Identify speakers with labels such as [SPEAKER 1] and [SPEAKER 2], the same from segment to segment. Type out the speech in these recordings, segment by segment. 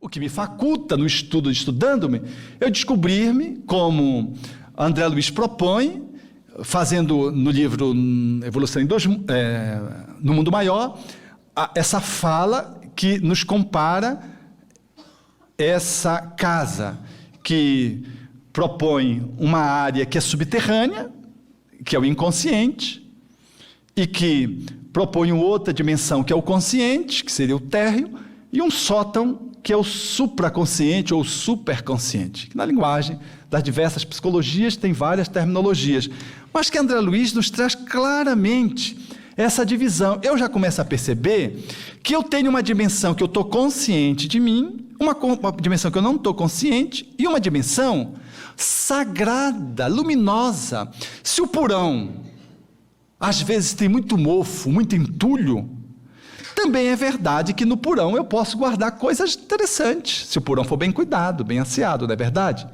[SPEAKER 1] O que me faculta no estudo, estudando-me, eu descobrir-me, como André Luiz propõe, fazendo no livro Evolução no Mundo Maior, essa fala que nos compara essa casa que propõe uma área que é subterrânea, que é o inconsciente, e que propõe outra dimensão que é o consciente, que seria o térreo, e um sótão que é o supraconsciente ou superconsciente, que na linguagem das diversas psicologias tem várias terminologias, mas que André Luiz nos traz claramente essa divisão. Eu já começo a perceber que eu tenho uma dimensão que eu estou consciente de mim, uma dimensão que eu não estou consciente, e uma dimensão sagrada, luminosa. Se o porão às vezes tem muito mofo, muito entulho, também é verdade que no porão eu posso guardar coisas interessantes, se o porão for bem cuidado, bem asseado, não é verdade?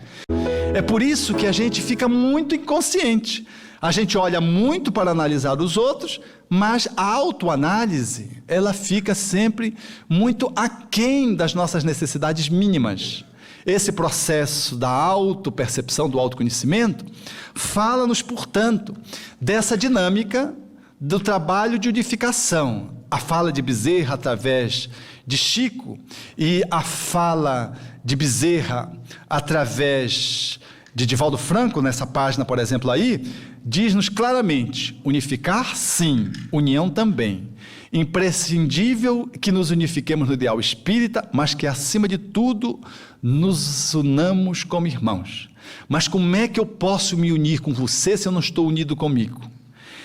[SPEAKER 1] É por isso que a gente fica muito inconsciente. A gente olha muito para analisar os outros, mas a autoanálise, ela fica sempre muito aquém das nossas necessidades mínimas. Esse processo da autopercepção, do autoconhecimento, fala-nos, portanto, dessa dinâmica do trabalho de unificação. A fala de Bezerra através de Chico e a fala de Bezerra através de Divaldo Franco, nessa página, por exemplo, aí, diz-nos claramente: unificar, sim, união também. Imprescindível que nos unifiquemos no ideal espírita, mas que, acima de tudo, nos unamos como irmãos. Mas como é que eu posso me unir com você se eu não estou unido comigo?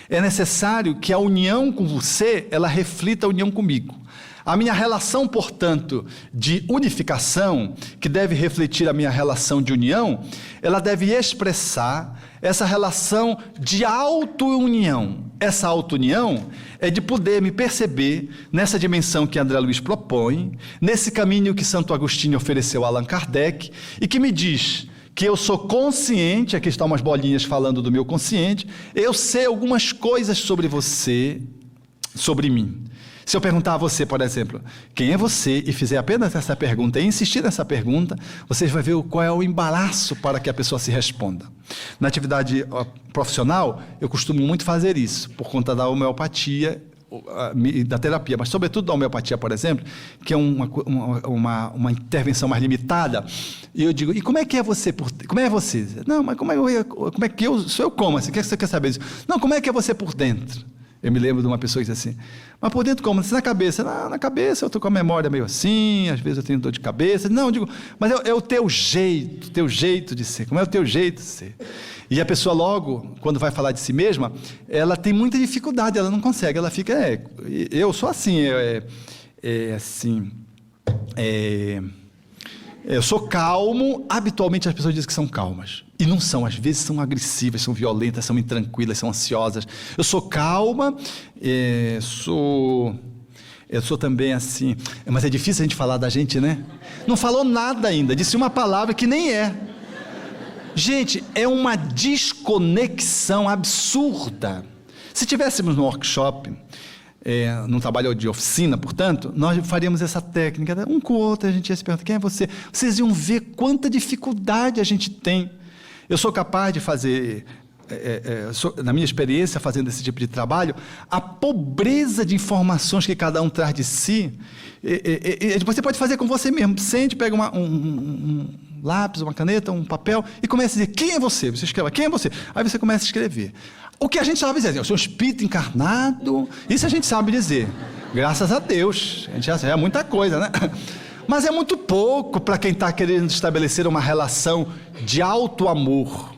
[SPEAKER 1] É necessário que a união com você, ela reflita a união comigo. A minha relação, portanto, de unificação, que deve refletir a minha relação de união, ela deve expressar essa relação de auto-união. Essa auto-união é de poder me perceber nessa dimensão que André Luiz propõe, nesse caminho que Santo Agostinho ofereceu a Allan Kardec, e que me diz que eu sou consciente, aqui estão umas bolinhas falando do meu consciente, eu sei algumas coisas sobre você, sobre mim. Se eu perguntar a você, por exemplo, quem é você, e fizer apenas essa pergunta, e insistir nessa pergunta, vocês vão ver qual é o embaraço para que a pessoa se responda. Na atividade profissional, eu costumo muito fazer isso, por conta da homeopatia, da terapia, mas sobretudo da homeopatia, por exemplo, que é uma intervenção mais limitada, e eu digo: e como é que é você? Como é você? Não, mas como é que eu sou? Eu como? Assim, o que você quer saber disso? Não, como é que é você por dentro? Eu me lembro de uma pessoa que disse assim: mas por dentro como? Na cabeça? Não, na cabeça eu estou com a memória meio assim, às vezes eu tenho dor de cabeça. Não, eu digo, mas é o teu jeito de ser. Como é o teu jeito de ser? E a pessoa logo, quando vai falar de si mesma, ela tem muita dificuldade, ela não consegue, ela fica, eu sou assim, eu sou calmo. Habitualmente as pessoas dizem que são calmas, e não são, às vezes são agressivas, são violentas, são intranquilas, são ansiosas. Eu sou calma, eu sou também assim, mas é difícil a gente falar da gente, né? Não falou nada ainda, disse uma palavra que nem é. Gente, é uma desconexão absurda. Se tivéssemos no workshop, num trabalho de oficina, portanto, nós faríamos essa técnica, um com o outro, a gente ia se perguntar: quem é você? Vocês iam ver quanta dificuldade a gente tem. Eu sou capaz de fazer, na minha experiência fazendo esse tipo de trabalho, a pobreza de informações que cada um traz de si, você pode fazer com você mesmo. Sente, pega um lápis, uma caneta, um papel, e começa a dizer: quem é você? Você escreve: quem é você? Aí você começa a escrever. O que a gente sabe dizer: eu sou um espírito encarnado. Isso a gente sabe dizer, graças a Deus. A gente já é muita coisa, né? Mas é muito pouco para quem está querendo estabelecer uma relação de auto-amor.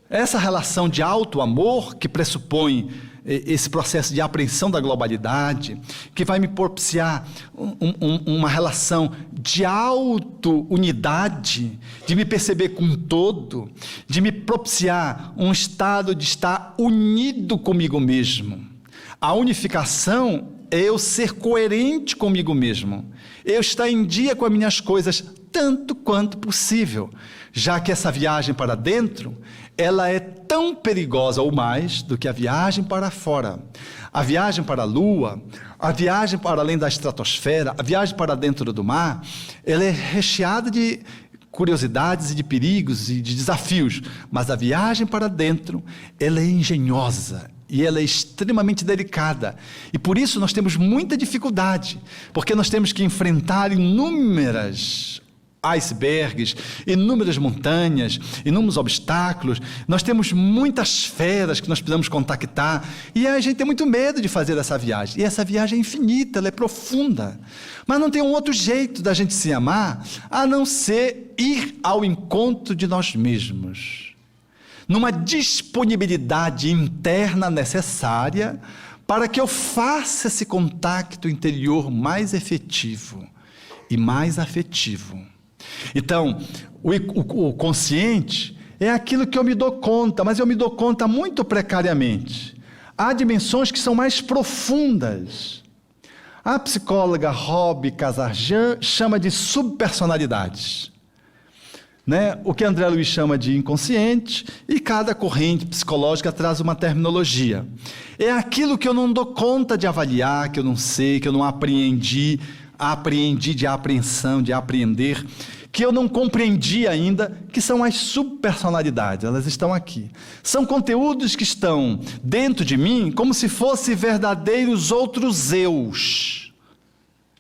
[SPEAKER 1] Essa relação de auto-amor, que pressupõe esse processo de apreensão da globalidade, que vai me propiciar uma relação de auto-unidade, de me perceber com um todo, de me propiciar um estado de estar unido comigo mesmo. A unificação é eu ser coerente comigo mesmo, eu estar em dia com as minhas coisas tanto quanto possível, já que essa viagem para dentro, ela é tão perigosa ou mais do que a viagem para fora. A viagem para a Lua, a viagem para além da estratosfera, a viagem para dentro do mar, ela é recheada de curiosidades e de perigos e de desafios, mas a viagem para dentro, ela é engenhosa e ela é extremamente delicada, e por isso nós temos muita dificuldade, porque nós temos que enfrentar inúmeras icebergs, inúmeras montanhas, inúmeros obstáculos, nós temos muitas feras que nós precisamos contactar, e a gente tem muito medo de fazer essa viagem, e essa viagem é infinita, ela é profunda, mas não tem um outro jeito da gente se amar, a não ser ir ao encontro de nós mesmos, numa disponibilidade interna necessária, para que eu faça esse contato interior mais efetivo e mais afetivo. Então, o consciente é aquilo que eu me dou conta, mas eu me dou conta muito precariamente. Há dimensões que são mais profundas. A psicóloga Rob Casarjan chama de subpersonalidades, né? O que André Luiz chama de inconsciente, e cada corrente psicológica traz uma terminologia. É aquilo que eu não dou conta de avaliar, que eu não sei, que eu não apreendi de apreensão, de apreender, que eu não compreendi ainda, que são as subpersonalidades, elas estão aqui. São conteúdos que estão dentro de mim como se fossem verdadeiros outros eus.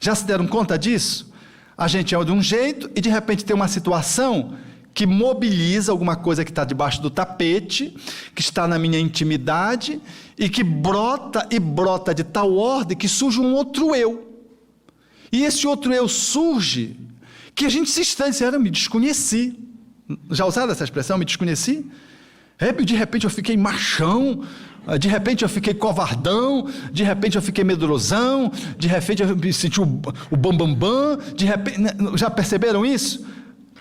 [SPEAKER 1] Já se deram conta disso? A gente é de um jeito e de repente tem uma situação que mobiliza alguma coisa que está debaixo do tapete, que está na minha intimidade e que brota e brota de tal ordem que surge um outro eu. E esse outro eu surge, que a gente se estranha, eu me desconheci. Já usaram essa expressão, me desconheci? De repente eu fiquei machão, de repente eu fiquei covardão, de repente eu fiquei medrosão, de repente eu me senti o bambambam, de repente, já perceberam isso?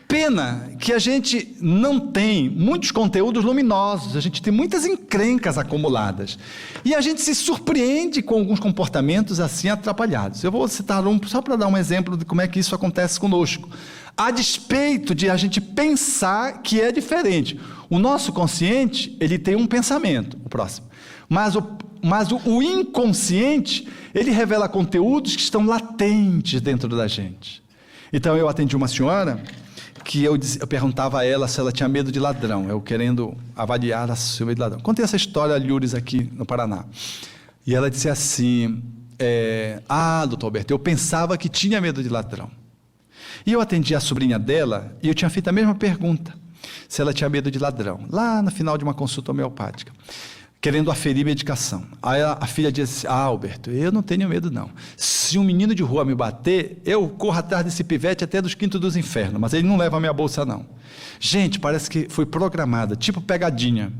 [SPEAKER 1] Pena que a gente não tem muitos conteúdos luminosos, a gente tem muitas encrencas acumuladas, e a gente se surpreende com alguns comportamentos assim atrapalhados. Eu vou citar um só para dar um exemplo de como é que isso acontece conosco. A despeito de a gente pensar que é diferente, o nosso consciente, ele tem um pensamento, o próximo, mas o inconsciente, ele revela conteúdos que estão latentes dentro da gente. Então eu atendi uma senhora que eu perguntava a ela se ela tinha medo de ladrão, eu querendo avaliar a seu medo de ladrão. Contei essa história a Lures aqui no Paraná. E ela disse assim, doutor Alberto, eu pensava que tinha medo de ladrão. E eu atendi a sobrinha dela e eu tinha feito a mesma pergunta, se ela tinha medo de ladrão, lá no final de uma consulta homeopática, querendo aferir medicação. Aí a filha disse, Alberto, eu não tenho medo não. Se um menino de rua me bater, eu corro atrás desse pivete até dos quintos dos infernos, mas ele não leva a minha bolsa não. Gente, parece que foi programada, tipo pegadinha.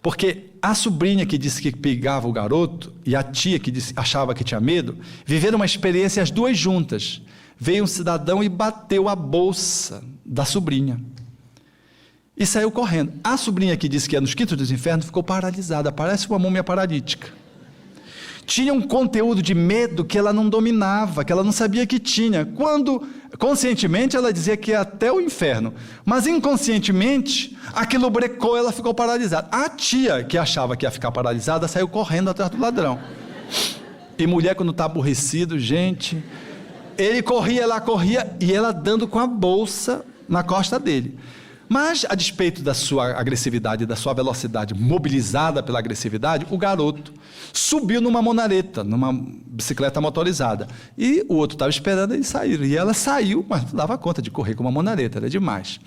[SPEAKER 1] Porque a sobrinha que disse que pegava o garoto, e a tia que achava que tinha medo, viveram uma experiência as duas juntas. Veio um cidadão e bateu a bolsa da sobrinha. E saiu correndo. A sobrinha que disse que ia nos quintos dos infernos ficou paralisada, parece uma múmia paralítica. Tinha um conteúdo de medo que ela não dominava, que ela não sabia que tinha. Quando, conscientemente, ela dizia que ia até o inferno, mas inconscientemente, aquilo brecou, ela ficou paralisada. A tia, que achava que ia ficar paralisada, saiu correndo atrás do ladrão. E mulher, quando está aborrecido, gente, ele corria, ela corria, e ela dando com a bolsa na costa dele. Mas, a despeito da sua agressividade, da sua velocidade mobilizada pela agressividade, o garoto subiu numa monareta, numa bicicleta motorizada. E o outro estava esperando ele sair. E ela saiu, mas não dava conta de correr com uma monareta, era demais.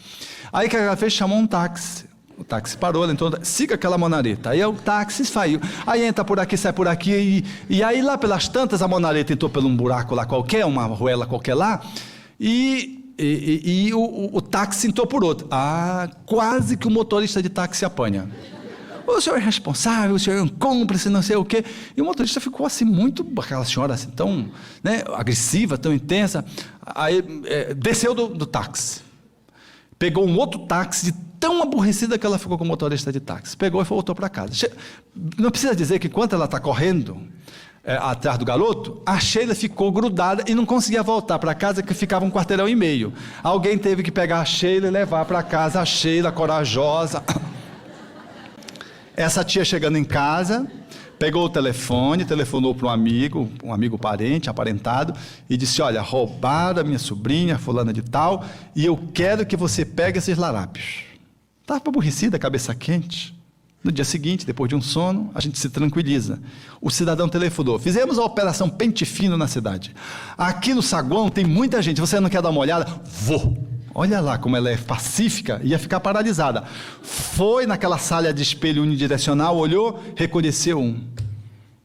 [SPEAKER 1] Aí o que ela fez? Chamou um táxi. O táxi parou, ela entrou, siga aquela monareta. Aí o táxi saiu. Aí entra por aqui, sai por aqui. E aí lá pelas tantas, a monareta entrou por um buraco lá qualquer, uma ruela qualquer lá. E o táxi entrou por outro. Quase que o motorista de táxi apanha. O senhor é responsável, o senhor é um cúmplice, não sei o quê. E o motorista ficou assim, muito, aquela senhora assim, tão, né, agressiva, tão intensa. Aí desceu do táxi. Pegou um outro táxi, de tão aborrecida que ela ficou com o motorista de táxi. Pegou e voltou para casa. Não precisa dizer que enquanto ela está correndo, atrás do garoto, a Sheila ficou grudada e não conseguia voltar para casa, que ficava 1,5 quarteirão. Alguém teve que pegar a Sheila e levar para casa a Sheila, corajosa. Essa tia chegando em casa, pegou o telefone, telefonou para um amigo parente, aparentado, e disse: olha, roubaram a minha sobrinha, fulana de tal, e eu quero que você pegue esses larápios. Estava aborrecida, cabeça quente. No dia seguinte, depois de um sono, a gente se tranquiliza. O cidadão telefonou: fizemos a operação Pente Fino na cidade. Aqui no saguão tem muita gente, você não quer dar uma olhada? Vou. Olha lá como ela é pacífica, ia ficar paralisada. Foi naquela sala de espelho unidirecional, olhou, reconheceu um.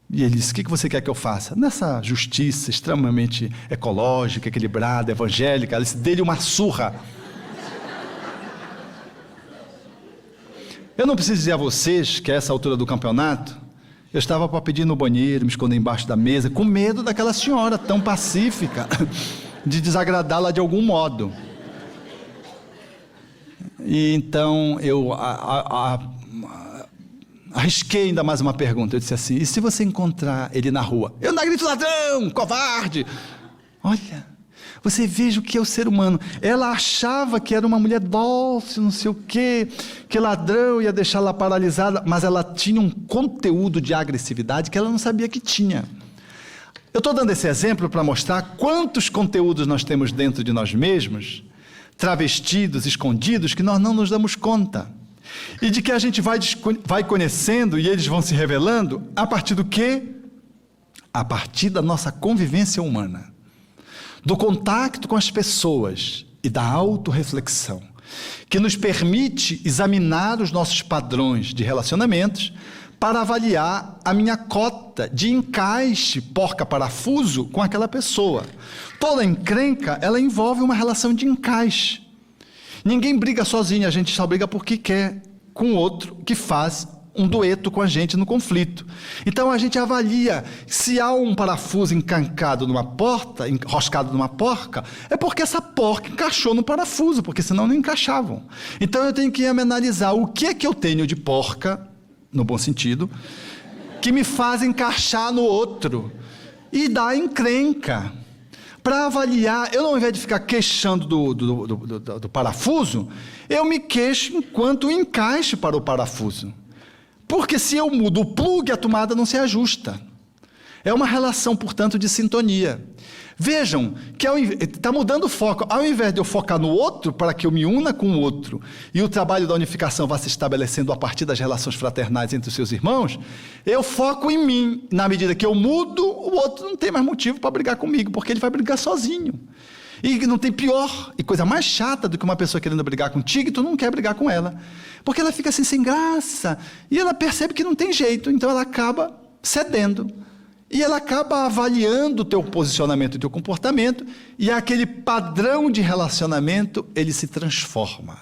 [SPEAKER 1] E ele disse: o que você quer que eu faça? Nessa justiça extremamente ecológica, equilibrada, evangélica, ela disse: dê-lhe uma surra. Eu não preciso dizer a vocês que a essa altura do campeonato, eu estava para pedir no banheiro, me esconder embaixo da mesa, com medo daquela senhora tão pacífica, de desagradá-la de algum modo. E então eu arrisquei ainda mais uma pergunta. Eu disse assim: e se você encontrar ele na rua? Eu não grito: ladrão, covarde. Olha, você veja o que é o ser humano. Ela achava que era uma mulher dócil, não sei o quê, que ladrão ia deixá-la paralisada, mas ela tinha um conteúdo de agressividade que ela não sabia que tinha. Eu estou dando esse exemplo para mostrar quantos conteúdos nós temos dentro de nós mesmos, travestidos, escondidos, que nós não nos damos conta. E de que a gente vai conhecendo e eles vão se revelando a partir do quê? A partir da nossa convivência humana, do contato com as pessoas e da autorreflexão, que nos permite examinar os nossos padrões de relacionamentos para avaliar a minha cota de encaixe porca-parafuso com aquela pessoa. Toda encrenca, ela envolve uma relação de encaixe. Ninguém briga sozinho, a gente só briga porque quer com o outro que faz um dueto com a gente no conflito. Então a gente avalia se há um parafuso encancado numa porta, enroscado numa porca, é porque essa porca encaixou no parafuso, porque senão não encaixavam. Então eu tenho que analisar o que é que eu tenho de porca, no bom sentido, que me faz encaixar no outro e dar encrenca. Para avaliar, eu, ao invés de ficar queixando do parafuso, eu me queixo enquanto encaixe para o parafuso. Porque se eu mudo o plugue, a tomada não se ajusta. É uma relação, portanto, de sintonia. Vejam que está mudando o foco. Ao invés de eu focar no outro, para que eu me una com o outro, e o trabalho da unificação vá se estabelecendo a partir das relações fraternais entre os seus irmãos, eu foco em mim. Na medida que eu mudo, o outro não tem mais motivo para brigar comigo, porque ele vai brigar sozinho. E não tem pior e coisa mais chata do que uma pessoa querendo brigar contigo e tu não quer brigar com ela. Porque ela fica assim, sem graça, e ela percebe que não tem jeito, então ela acaba cedendo. E ela acaba avaliando o teu posicionamento e o teu comportamento, e aquele padrão de relacionamento, ele se transforma.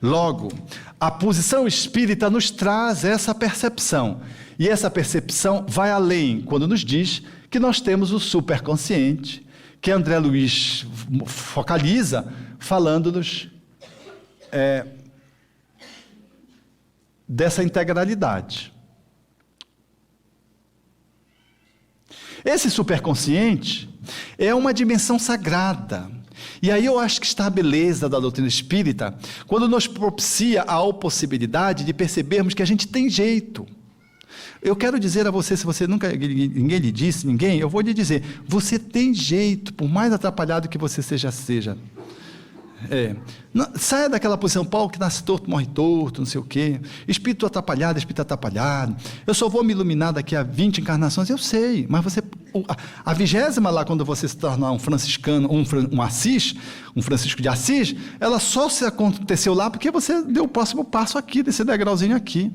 [SPEAKER 1] Logo, a posição espírita nos traz essa percepção, e essa percepção vai além, quando nos diz que nós temos o superconsciente, que André Luiz focaliza, falando-nos dessa integralidade. Esse superconsciente é uma dimensão sagrada. E aí eu acho que está a beleza da doutrina espírita, quando nos propicia a possibilidade de percebermos que a gente tem jeito. Eu quero dizer a você, se você ninguém lhe disse, eu vou lhe dizer, você tem jeito, por mais atrapalhado que você seja. Saia daquela posição: Paulo que nasce torto, morre torto, não sei o quê, espírito atrapalhado, eu só vou me iluminar daqui a 20 encarnações. Eu sei, mas você, a 20ª lá, quando você se tornar um franciscano, um Francisco de Assis, ela só se aconteceu lá porque você deu o próximo passo aqui, desse degrauzinho aqui.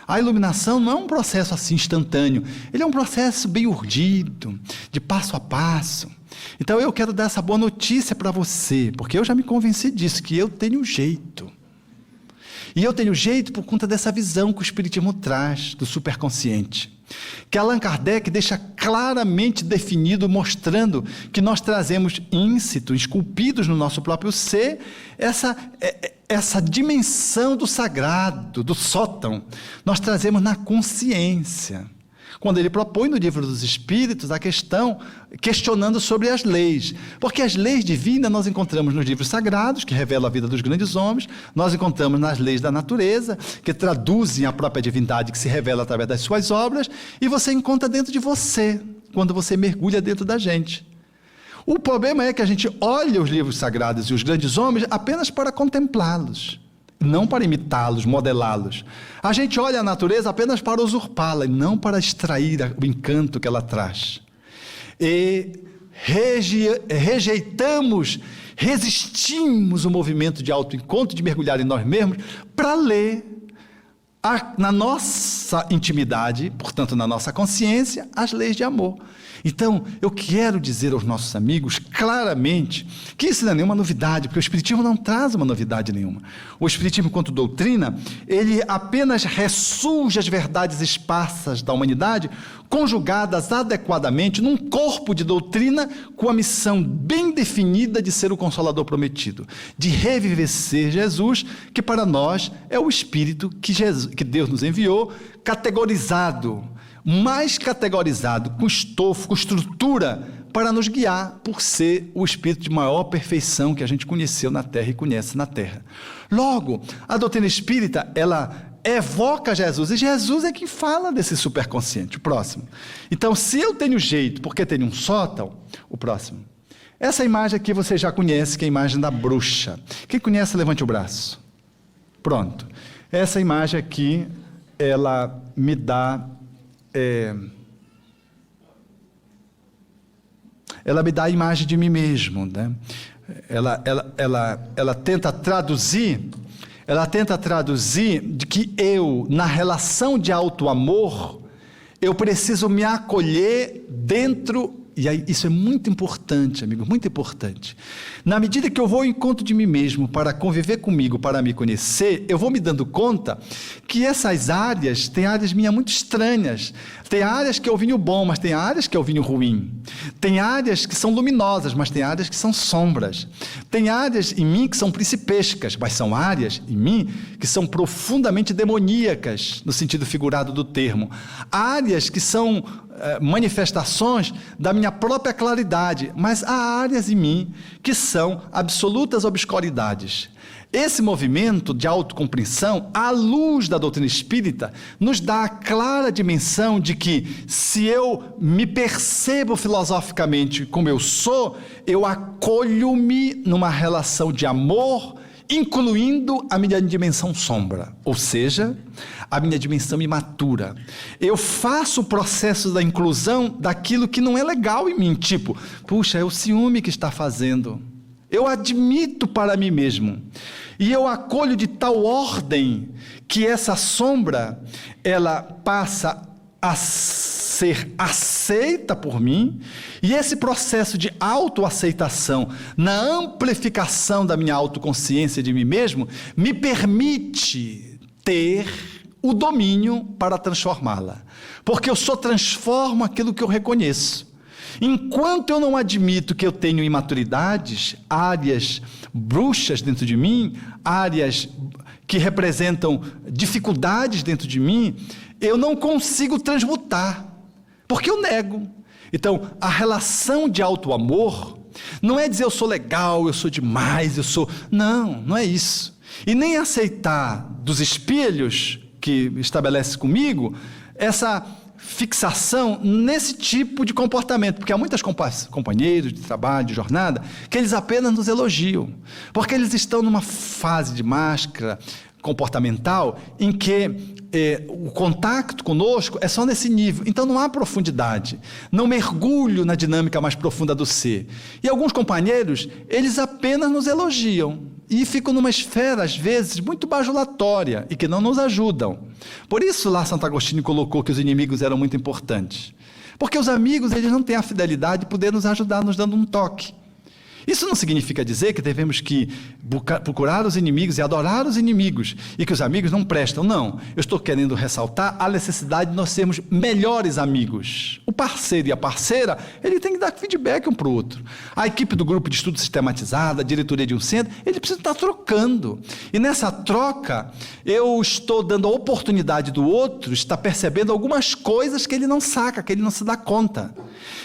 [SPEAKER 1] A iluminação não é um processo assim instantâneo, ele é um processo bem urdido, de passo a passo. Então eu quero dar essa boa notícia para você, porque eu já me convenci disso, que eu tenho jeito. E eu tenho jeito por conta dessa visão que o Espiritismo traz do superconsciente, que Allan Kardec deixa claramente definido, mostrando que nós trazemos íncito, esculpidos no nosso próprio ser, essa dimensão do sagrado, do sótão, nós trazemos na consciência. quando ele propõe no Livro dos Espíritos a questão, questionando sobre as leis. Porque as leis divinas nós encontramos nos livros sagrados, que revelam a vida dos grandes homens, nós encontramos nas leis da natureza, que traduzem a própria divindade que se revela através das suas obras, e você encontra dentro de você, quando você mergulha dentro da gente. O problema é que a gente olha os livros sagrados e os grandes homens apenas para contemplá-los, não para imitá-los, modelá-los. A gente olha a natureza apenas para usurpá-la, e não para extrair o encanto que ela traz. E rejeitamos, resistimos o movimento de autoencontro, de mergulhar em nós mesmos, para ler na nossa intimidade, portanto na nossa consciência, as leis de amor. Então, eu quero dizer aos nossos amigos claramente que isso não é nenhuma novidade, porque o Espiritismo não traz uma novidade nenhuma. O Espiritismo, enquanto doutrina, ele apenas ressurge as verdades esparsas da humanidade, conjugadas adequadamente num corpo de doutrina com a missão bem definida de ser o Consolador prometido, de revivecer Jesus, que para nós é o Espírito que Deus nos enviou, categorizado, mais categorizado, com estofo, com estrutura, para nos guiar, por ser o Espírito de maior perfeição que a gente conheceu na Terra e conhece na Terra. Logo, a doutrina espírita, ela evoca Jesus, e Jesus é quem fala desse superconsciente. O próximo. Então, se eu tenho jeito, porque tenho um sótão, o próximo. Essa imagem aqui você já conhece, que é a imagem da bruxa. Quem conhece, levante o braço. Pronto. Essa imagem aqui, ela me dá... ela me dá a imagem de mim mesmo, né? Ela tenta traduzir de que eu, na relação de auto-amor, eu preciso me acolher dentro. E aí, isso é muito importante, amigo, muito importante. Na medida que eu vou ao encontro de mim mesmo para conviver comigo, para me conhecer, eu vou me dando conta que essas áreas, tem áreas minhas muito estranhas. Tem áreas que é o vinho bom, mas tem áreas que é o vinho ruim. Tem áreas que são luminosas, mas tem áreas que são sombras. Tem áreas em mim que são principescas, mas são áreas em mim que são profundamente demoníacas, no sentido figurado do termo. Áreas que são manifestações da minha própria claridade, mas há áreas em mim que são absolutas obscuridades. Esse movimento de autocompreensão, à luz da doutrina espírita, nos dá a clara dimensão de que, se eu me percebo filosoficamente como eu sou, eu acolho-me numa relação de amor, incluindo a minha dimensão sombra, ou seja, a minha dimensão imatura. Eu faço o processo da inclusão daquilo que não é legal em mim, tipo, puxa, é o ciúme que está fazendo. Eu admito para mim mesmo. E eu acolho de tal ordem que essa sombra, ela passa a ser aceita por mim, e esse processo de autoaceitação, na amplificação da minha autoconsciência de mim mesmo, me permite ter o domínio para transformá-la, porque eu só transformo aquilo que eu reconheço. Enquanto eu não admito que eu tenho imaturidades, áreas bruxas dentro de mim, áreas que representam dificuldades dentro de mim, eu não consigo transmutar, porque eu nego. Então, a relação de auto-amor não é dizer eu sou legal, eu sou demais, eu sou... Não é isso. E nem aceitar dos espelhos que estabelece comigo essa fixação nesse tipo de comportamento, porque há muitos companheiros de trabalho, de jornada, que eles apenas nos elogiam, porque eles estão numa fase de máscara comportamental em que o contato conosco é só nesse nível, então não há profundidade, não mergulho na dinâmica mais profunda do ser. E alguns companheiros, eles apenas nos elogiam e ficam numa esfera, às vezes, muito bajulatória e que não nos ajudam. Por isso lá Santo Agostinho colocou que os inimigos eram muito importantes, porque os amigos, eles não têm a fidelidade de poder nos ajudar, nos dando um toque. Isso não significa dizer que devemos que procurar os inimigos e adorar os inimigos e que os amigos não prestam, não. Eu estou querendo ressaltar a necessidade de nós sermos melhores amigos. O parceiro e a parceira, ele tem que dar feedback um para o outro. A equipe do grupo de estudo sistematizado, a diretoria de um centro, ele precisa estar trocando. E nessa troca, eu estou dando a oportunidade do outro estar percebendo algumas coisas que ele não saca, que ele não se dá conta.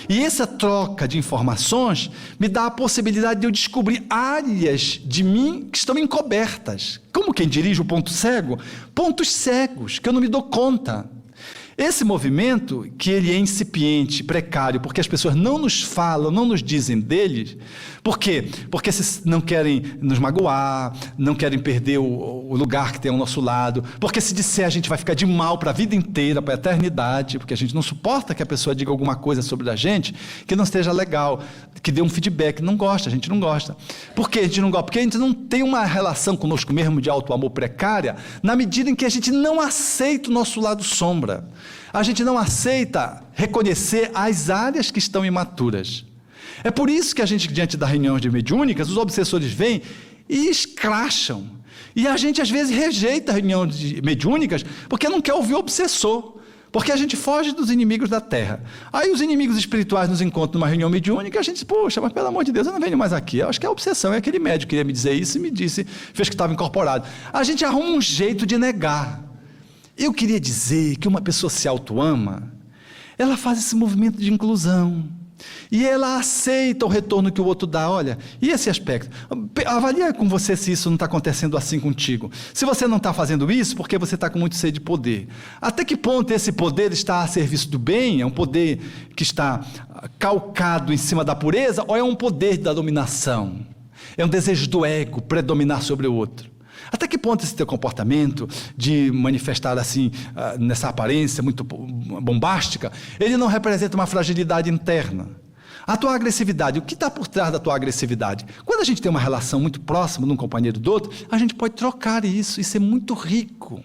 [SPEAKER 1] E essa troca de informações me dá a possibilidade de eu descobrir áreas de mim que estão encobertas. Como quem dirige o ponto cego? Pontos cegos, que eu não me dou conta. Esse movimento, que ele é incipiente, precário, porque as pessoas não nos falam, não nos dizem deles. Por quê? Porque não querem nos magoar, não querem perder o lugar que tem ao nosso lado, porque se disser a gente vai ficar de mal para a vida inteira, para a eternidade, porque a gente não suporta que a pessoa diga alguma coisa sobre a gente que não esteja legal, que dê um feedback. Não gosta, a gente não gosta. Por que a gente não gosta? Porque a gente não tem uma relação conosco mesmo de auto-amor precária, na medida em que a gente não aceita o nosso lado sombra. A gente não aceita reconhecer as áreas que estão imaturas. É por isso que a gente, diante das reuniões de mediúnicas, os obsessores vêm e escracham. E a gente, às vezes, rejeita reuniões mediúnicas porque não quer ouvir o obsessor. Porque a gente foge dos inimigos da terra. Aí os inimigos espirituais nos encontram numa reunião mediúnica e a gente diz, poxa, mas pelo amor de Deus, eu não venho mais aqui. Eu acho que é a obsessão, é aquele médico que queria me dizer isso e me disse, fez que estava incorporado. A gente arruma um jeito de negar. Eu queria dizer que uma pessoa se auto-ama, ela faz esse movimento de inclusão. E ela aceita o retorno que o outro dá. Olha, e esse aspecto? Avalia com você se isso não está acontecendo assim contigo. Se você não está fazendo isso, porque você está com muito sede de poder. Até que ponto esse poder está a serviço do bem? É um poder que está calcado em cima da pureza? Ou é um poder da dominação? É um desejo do ego predominar sobre o outro? Até que ponto esse teu comportamento de manifestar assim, nessa aparência muito bombástica, ele não representa uma fragilidade interna? A tua agressividade, o que está por trás da tua agressividade? Quando a gente tem uma relação muito próxima de um companheiro do outro, a gente pode trocar isso é muito rico.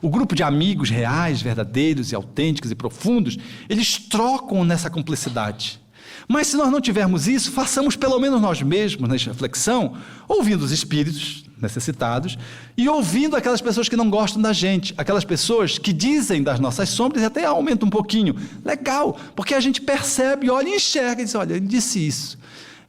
[SPEAKER 1] O grupo de amigos reais, verdadeiros e autênticos e profundos, eles trocam nessa cumplicidade. Mas se nós não tivermos isso, façamos pelo menos nós mesmos, nessa reflexão, ouvindo os espíritos necessitados e ouvindo aquelas pessoas que não gostam da gente, aquelas pessoas que dizem das nossas sombras e até aumenta um pouquinho. Legal, porque a gente percebe, olha e enxerga e diz, olha, ele disse isso.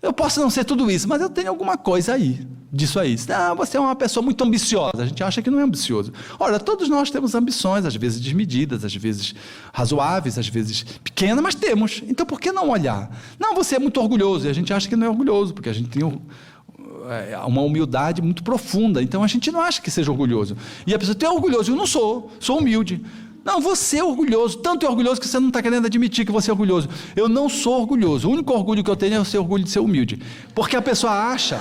[SPEAKER 1] Eu posso não ser tudo isso, mas eu tenho alguma coisa aí, disso aí. Ah, você é uma pessoa muito ambiciosa. A gente acha que não é ambicioso. Ora, todos nós temos ambições, às vezes desmedidas, às vezes razoáveis, às vezes pequenas, mas temos. Então, por que não olhar? Não, você é muito orgulhoso. E a gente acha que não é orgulhoso, porque a gente tem uma humildade muito profunda. Então, a gente não acha que seja orgulhoso. E a pessoa tem orgulhoso. Eu não sou humilde. Não, você é orgulhoso, tanto é orgulhoso que você não está querendo admitir que você é orgulhoso. Eu não sou orgulhoso, o único orgulho que eu tenho é o seu orgulho de ser humilde. Porque a pessoa acha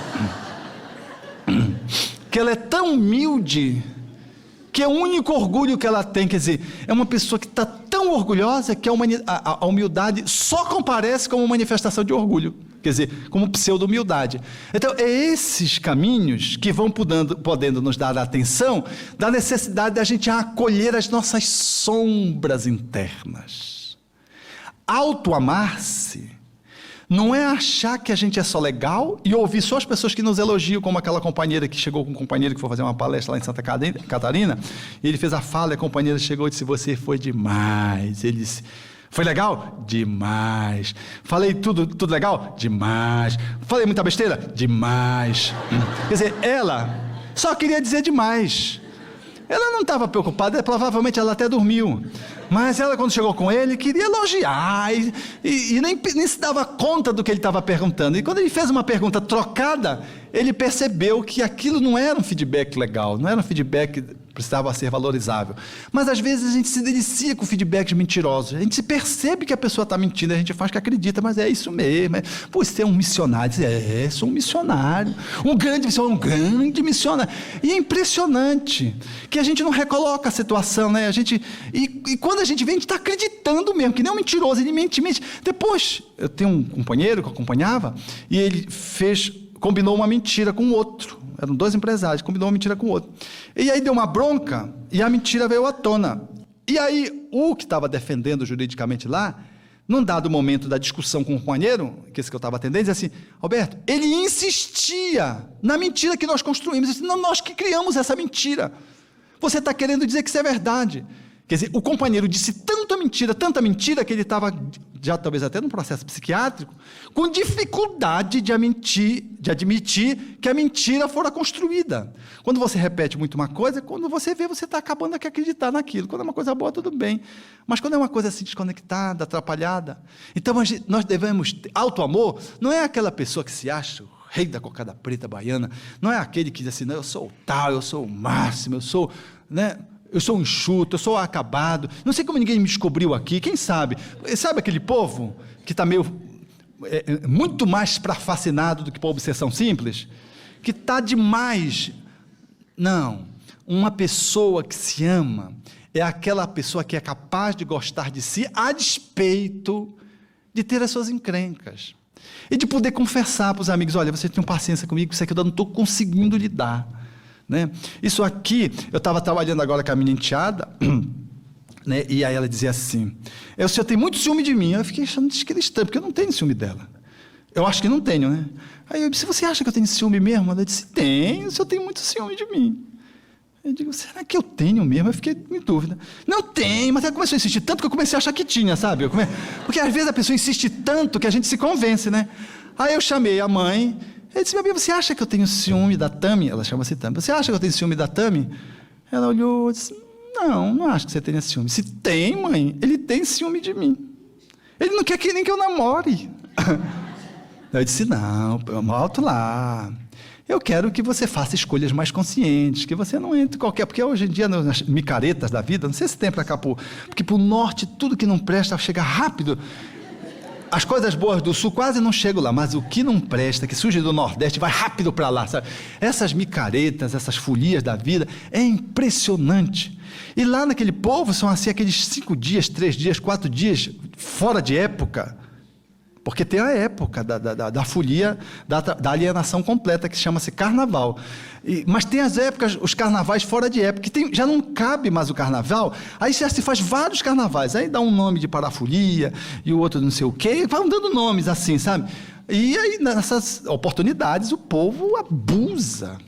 [SPEAKER 1] que ela é tão humilde, que é o único orgulho que ela tem, quer dizer, é uma pessoa que está tão orgulhosa que a humildade só comparece como manifestação de orgulho. Quer dizer, como pseudo-humildade. Então, é esses caminhos que vão podendo nos dar a atenção da necessidade da gente acolher as nossas sombras internas. Auto-amar-se não é achar que a gente é só legal e ouvir só as pessoas que nos elogiam, como aquela companheira que chegou com um companheiro que foi fazer uma palestra lá em Santa Catarina, e ele fez a fala, e a companheira chegou e disse, você foi demais. Ele disse, foi legal? Demais. Falei tudo legal? Demais. Falei muita besteira? Demais. Quer dizer, ela só queria dizer demais. Ela não estava preocupada, provavelmente ela até dormiu. Mas ela, quando chegou com ele, queria elogiar e nem se dava conta do que ele estava perguntando. E quando ele fez uma pergunta trocada, ele percebeu que aquilo não era um feedback legal, não era um feedback que precisava ser valorizável. Mas às vezes a gente se delicia com feedbacks mentirosos. A gente se percebe que a pessoa está mentindo, a gente faz que acredita, mas é isso mesmo. Pô, você é um missionário. Sou um missionário. Um grande missionário. E é impressionante que a gente não recoloca a situação, né? E quando a gente vê, a gente está acreditando mesmo, que nem um mentiroso, ele mente. Depois, eu tenho um companheiro que eu acompanhava, e ele combinou uma mentira com o outro. Eram dois empresários, combinou uma mentira com o outro. E aí deu uma bronca, e a mentira veio à tona. E aí, o que estava defendendo juridicamente lá, num dado momento da discussão com o companheiro, que esse que eu estava atendendo, dizia assim: Alberto, ele insistia na mentira que nós construímos. Disse, não, nós que criamos essa mentira. Você está querendo dizer que isso é verdade. Quer dizer, o companheiro disse tanta mentira, que ele estava, já talvez até num processo psiquiátrico, com dificuldade de admitir que a mentira fora construída. Quando você repete muito uma coisa, quando você vê, você está acabando de acreditar naquilo. Quando é uma coisa boa, tudo bem. Mas quando é uma coisa assim desconectada, atrapalhada, então nós devemos... Auto-amor não é aquela pessoa que se acha o rei da cocada preta baiana, não é aquele que diz assim, não, eu sou o tal, eu sou o máximo, eu sou... né? Eu sou um enxuto, eu sou acabado, não sei como ninguém me descobriu aqui, quem sabe? Sabe aquele povo que está meio, muito mais para fascinado do que para obsessão simples? Que está demais. Não, uma pessoa que se ama é aquela pessoa que é capaz de gostar de si a despeito de ter as suas encrencas. E de poder confessar para os amigos, olha, você tem paciência comigo, isso aqui eu não estou conseguindo lidar. Né? Isso aqui, eu estava trabalhando agora com a minha enteada, né? E aí ela dizia assim, o senhor tem muito ciúme de mim. Eu fiquei achando estranho, porque eu não tenho ciúme dela. Eu acho que não tenho, né? Aí eu disse, você acha que eu tenho ciúme mesmo? Ela disse, tem, o senhor tem muito ciúme de mim. Eu digo, será que eu tenho mesmo? Eu fiquei em dúvida. Não tem, mas ela começou a insistir tanto que eu comecei a achar que tinha, sabe? Porque às vezes a pessoa insiste tanto que a gente se convence, né? Aí eu chamei a mãe. Ele disse, minha filha, você acha que eu tenho ciúme da Tami? Ela chama-se Tami. Você acha que eu tenho ciúme da Tami? Ela olhou e disse, não acho que você tenha ciúme. Se tem, mãe, ele tem ciúme de mim. Ele não quer nem que eu namore. Eu disse, não, alto lá. Eu quero que você faça escolhas mais conscientes, que você não entre qualquer... Porque hoje em dia, nas micaretas da vida, não sei se tem para cá, porque para o norte, tudo que não presta chega rápido. As coisas boas do sul quase não chegam lá, mas o que não presta, que surge do nordeste, vai rápido para lá, sabe? Essas micaretas, essas folias da vida, é impressionante. E lá naquele povo são assim, aqueles 5 dias, 3 dias, 4 dias, fora de época, porque tem a época da folia, da alienação completa, que chama-se carnaval. Mas tem as épocas, os carnavais fora de época, que já não cabe mais o carnaval, aí já se faz vários carnavais, aí dá um nome de parafolia, e o outro não sei o quê, vão dando nomes assim, sabe? E aí, nessas oportunidades, o povo abusa.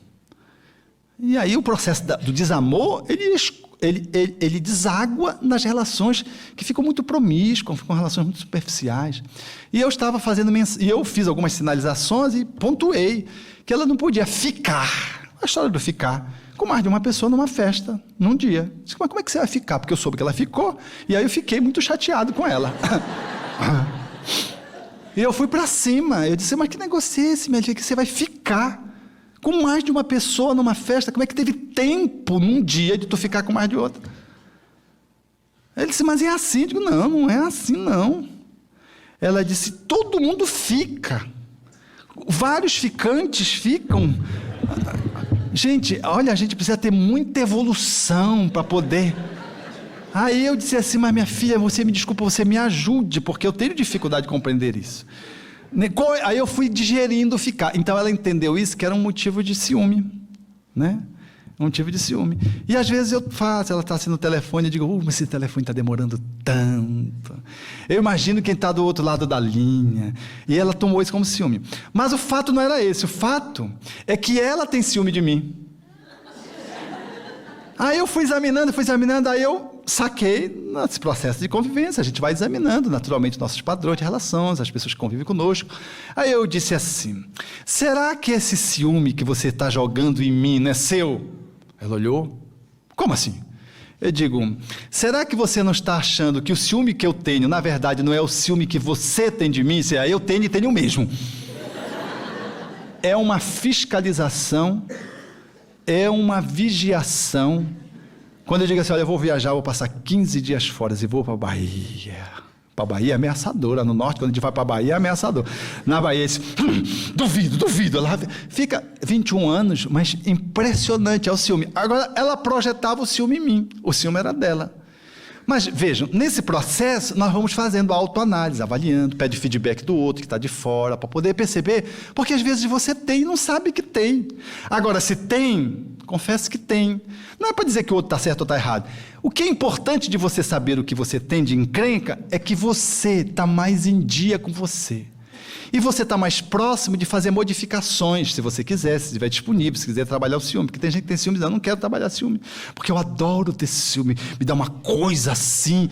[SPEAKER 1] E aí o processo do desamor, ele deságua nas relações que ficam muito promíscuas, ficam relações muito superficiais. E eu estava e eu fiz algumas sinalizações e pontuei que ela não podia ficar, a história do ficar, com mais de uma pessoa numa festa, num dia. Disse, mas como é que você vai ficar? Porque eu soube que ela ficou, e aí eu fiquei muito chateado com ela. E eu fui para cima, eu disse, mas que negócio é esse, minha filha, que você vai ficar com mais de uma pessoa numa festa? Como é que teve tempo num dia de tu ficar com mais de outra? Ele disse, mas é assim? Eu digo, não é assim não. Ela disse, todo mundo fica. Vários ficantes ficam. Gente, olha, a gente precisa ter muita evolução para poder... Aí eu disse assim, mas minha filha, você me desculpa, você me ajude, porque eu tenho dificuldade de compreender isso. Aí eu fui digerindo ficar. Então ela entendeu isso, que era um motivo de ciúme, né? Um motivo de ciúme. E às vezes eu faço, ela está assim no telefone, eu digo, mas esse telefone está demorando tanto. Eu imagino quem está do outro lado da linha. E ela tomou isso como ciúme. Mas o fato não era esse, o fato é que ela tem ciúme de mim. Aí eu fui examinando, aí eu saquei nesse processo de convivência. A gente vai examinando naturalmente nossos padrões de relações, as pessoas que convivem conosco. Aí eu disse assim, será que esse ciúme que você está jogando em mim não é seu? Ela olhou, como assim? Eu digo, será que você não está achando que o ciúme que eu tenho, na verdade, não é o ciúme que você tem de mim? Se eu tenho e tenho o mesmo. É uma fiscalização, é uma vigiação. Quando eu digo assim, olha, eu vou viajar, vou passar 15 dias fora e vou para a Bahia. Para a Bahia é ameaçadora. No norte, quando a gente vai para a Bahia, é ameaçador. Na Bahia, duvido. Ela fica 21 anos, mas impressionante, é o ciúme. Agora, ela projetava o ciúme em mim. O ciúme era dela. Mas, vejam, nesse processo, nós vamos fazendo autoanálise, avaliando, pede feedback do outro que está de fora, para poder perceber, porque às vezes você tem e não sabe que tem. Agora, se tem, confesso que tem. Não é para dizer que o outro está certo ou está errado. O que é importante de você saber o que você tem de encrenca é que você está mais em dia com você. E você está mais próximo de fazer modificações, se você quiser, se estiver disponível, se quiser trabalhar o ciúme. Porque tem gente que tem ciúme e diz, eu não quero trabalhar ciúme, porque eu adoro ter ciúme, me dá uma coisa assim.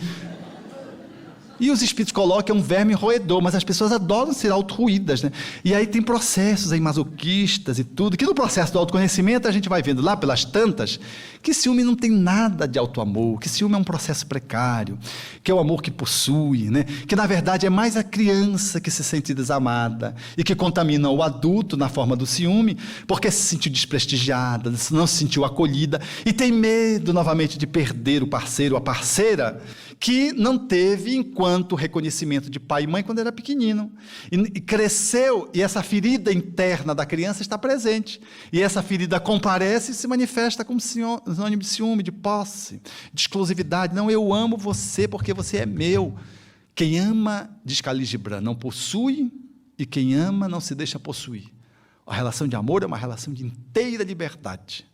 [SPEAKER 1] E os espíritos colocam um verme roedor, mas as pessoas adoram ser auto-ruídas, né? E aí tem processos aí masoquistas e tudo, que no processo do autoconhecimento a gente vai vendo lá pelas tantas, que ciúme não tem nada de auto-amor, que ciúme é um processo precário, que é o amor que possui, né? Que na verdade é mais a criança que se sente desamada e que contamina o adulto na forma do ciúme, porque se sentiu desprestigiada, não se sentiu acolhida e tem medo novamente de perder o parceiro ou a parceira, que não teve enquanto reconhecimento de pai e mãe quando era pequenino. E cresceu, e essa ferida interna da criança está presente. E essa ferida comparece e se manifesta como sinônimo de ciúme, de posse, de exclusividade. Não, eu amo você porque você é meu. Quem ama, diz Khalil Gibran, não possui, e quem ama não se deixa possuir. A relação de amor é uma relação de inteira liberdade.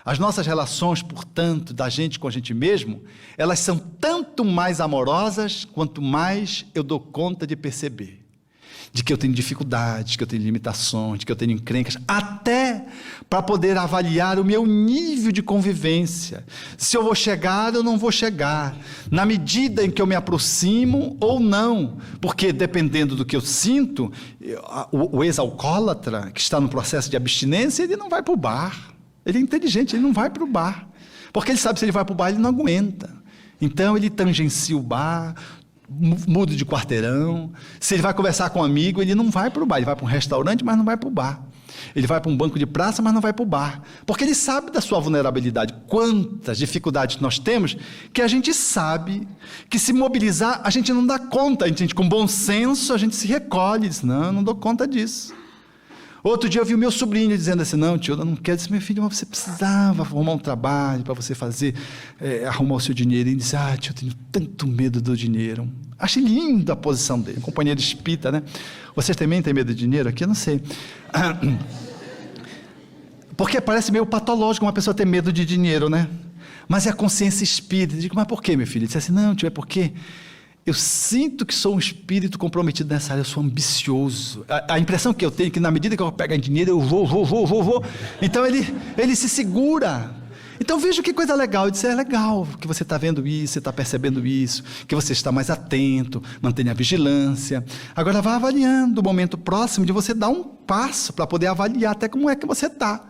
[SPEAKER 1] As nossas relações, portanto, da gente com a gente mesmo, elas são tanto mais amorosas, quanto mais eu dou conta de perceber. De que eu tenho dificuldades, que eu tenho limitações, de que eu tenho encrencas, até para poder avaliar o meu nível de convivência. Se eu vou chegar ou não vou chegar, na medida em que eu me aproximo ou não. Porque dependendo do que eu sinto, o ex-alcoólatra, que está no processo de abstinência, ele não vai para o bar. Ele é inteligente, ele não vai para o bar, porque ele sabe que se ele vai para o bar, ele não aguenta. Então, ele tangencia o bar, muda de quarteirão. Se ele vai conversar com um amigo, ele não vai para o bar, ele vai para um restaurante, mas não vai para o bar. Ele vai para um banco de praça, mas não vai para o bar, porque ele sabe da sua vulnerabilidade. Quantas dificuldades nós temos, que a gente sabe que se mobilizar, a gente não dá conta. A gente, com bom senso, a gente se recolhe e diz, não, eu não dou conta disso. Outro dia eu vi o meu sobrinho dizendo assim, não, tio, eu não quero. Eu disse, meu filho, mas você precisava arrumar um trabalho para você fazer, arrumar o seu dinheiro. E ele disse, tio, eu tenho tanto medo do dinheiro. Achei linda a posição dele, companheiro espírita, né? Vocês também têm medo de dinheiro aqui? Eu não sei. Porque parece meio patológico uma pessoa ter medo de dinheiro, né? Mas é a consciência espírita. Eu digo, mas por quê, meu filho? Ele disse assim, não, tio, é porque eu sinto que sou um espírito comprometido nessa área, eu sou ambicioso. A impressão que eu tenho é que na medida que eu pego em dinheiro, eu vou. Então ele se segura. Então veja que coisa legal. Eu disse, é legal que você está vendo isso, você está percebendo isso, que você está mais atento, mantenha a vigilância. Agora vá avaliando o momento próximo de você dar um passo para poder avaliar até como é que você está.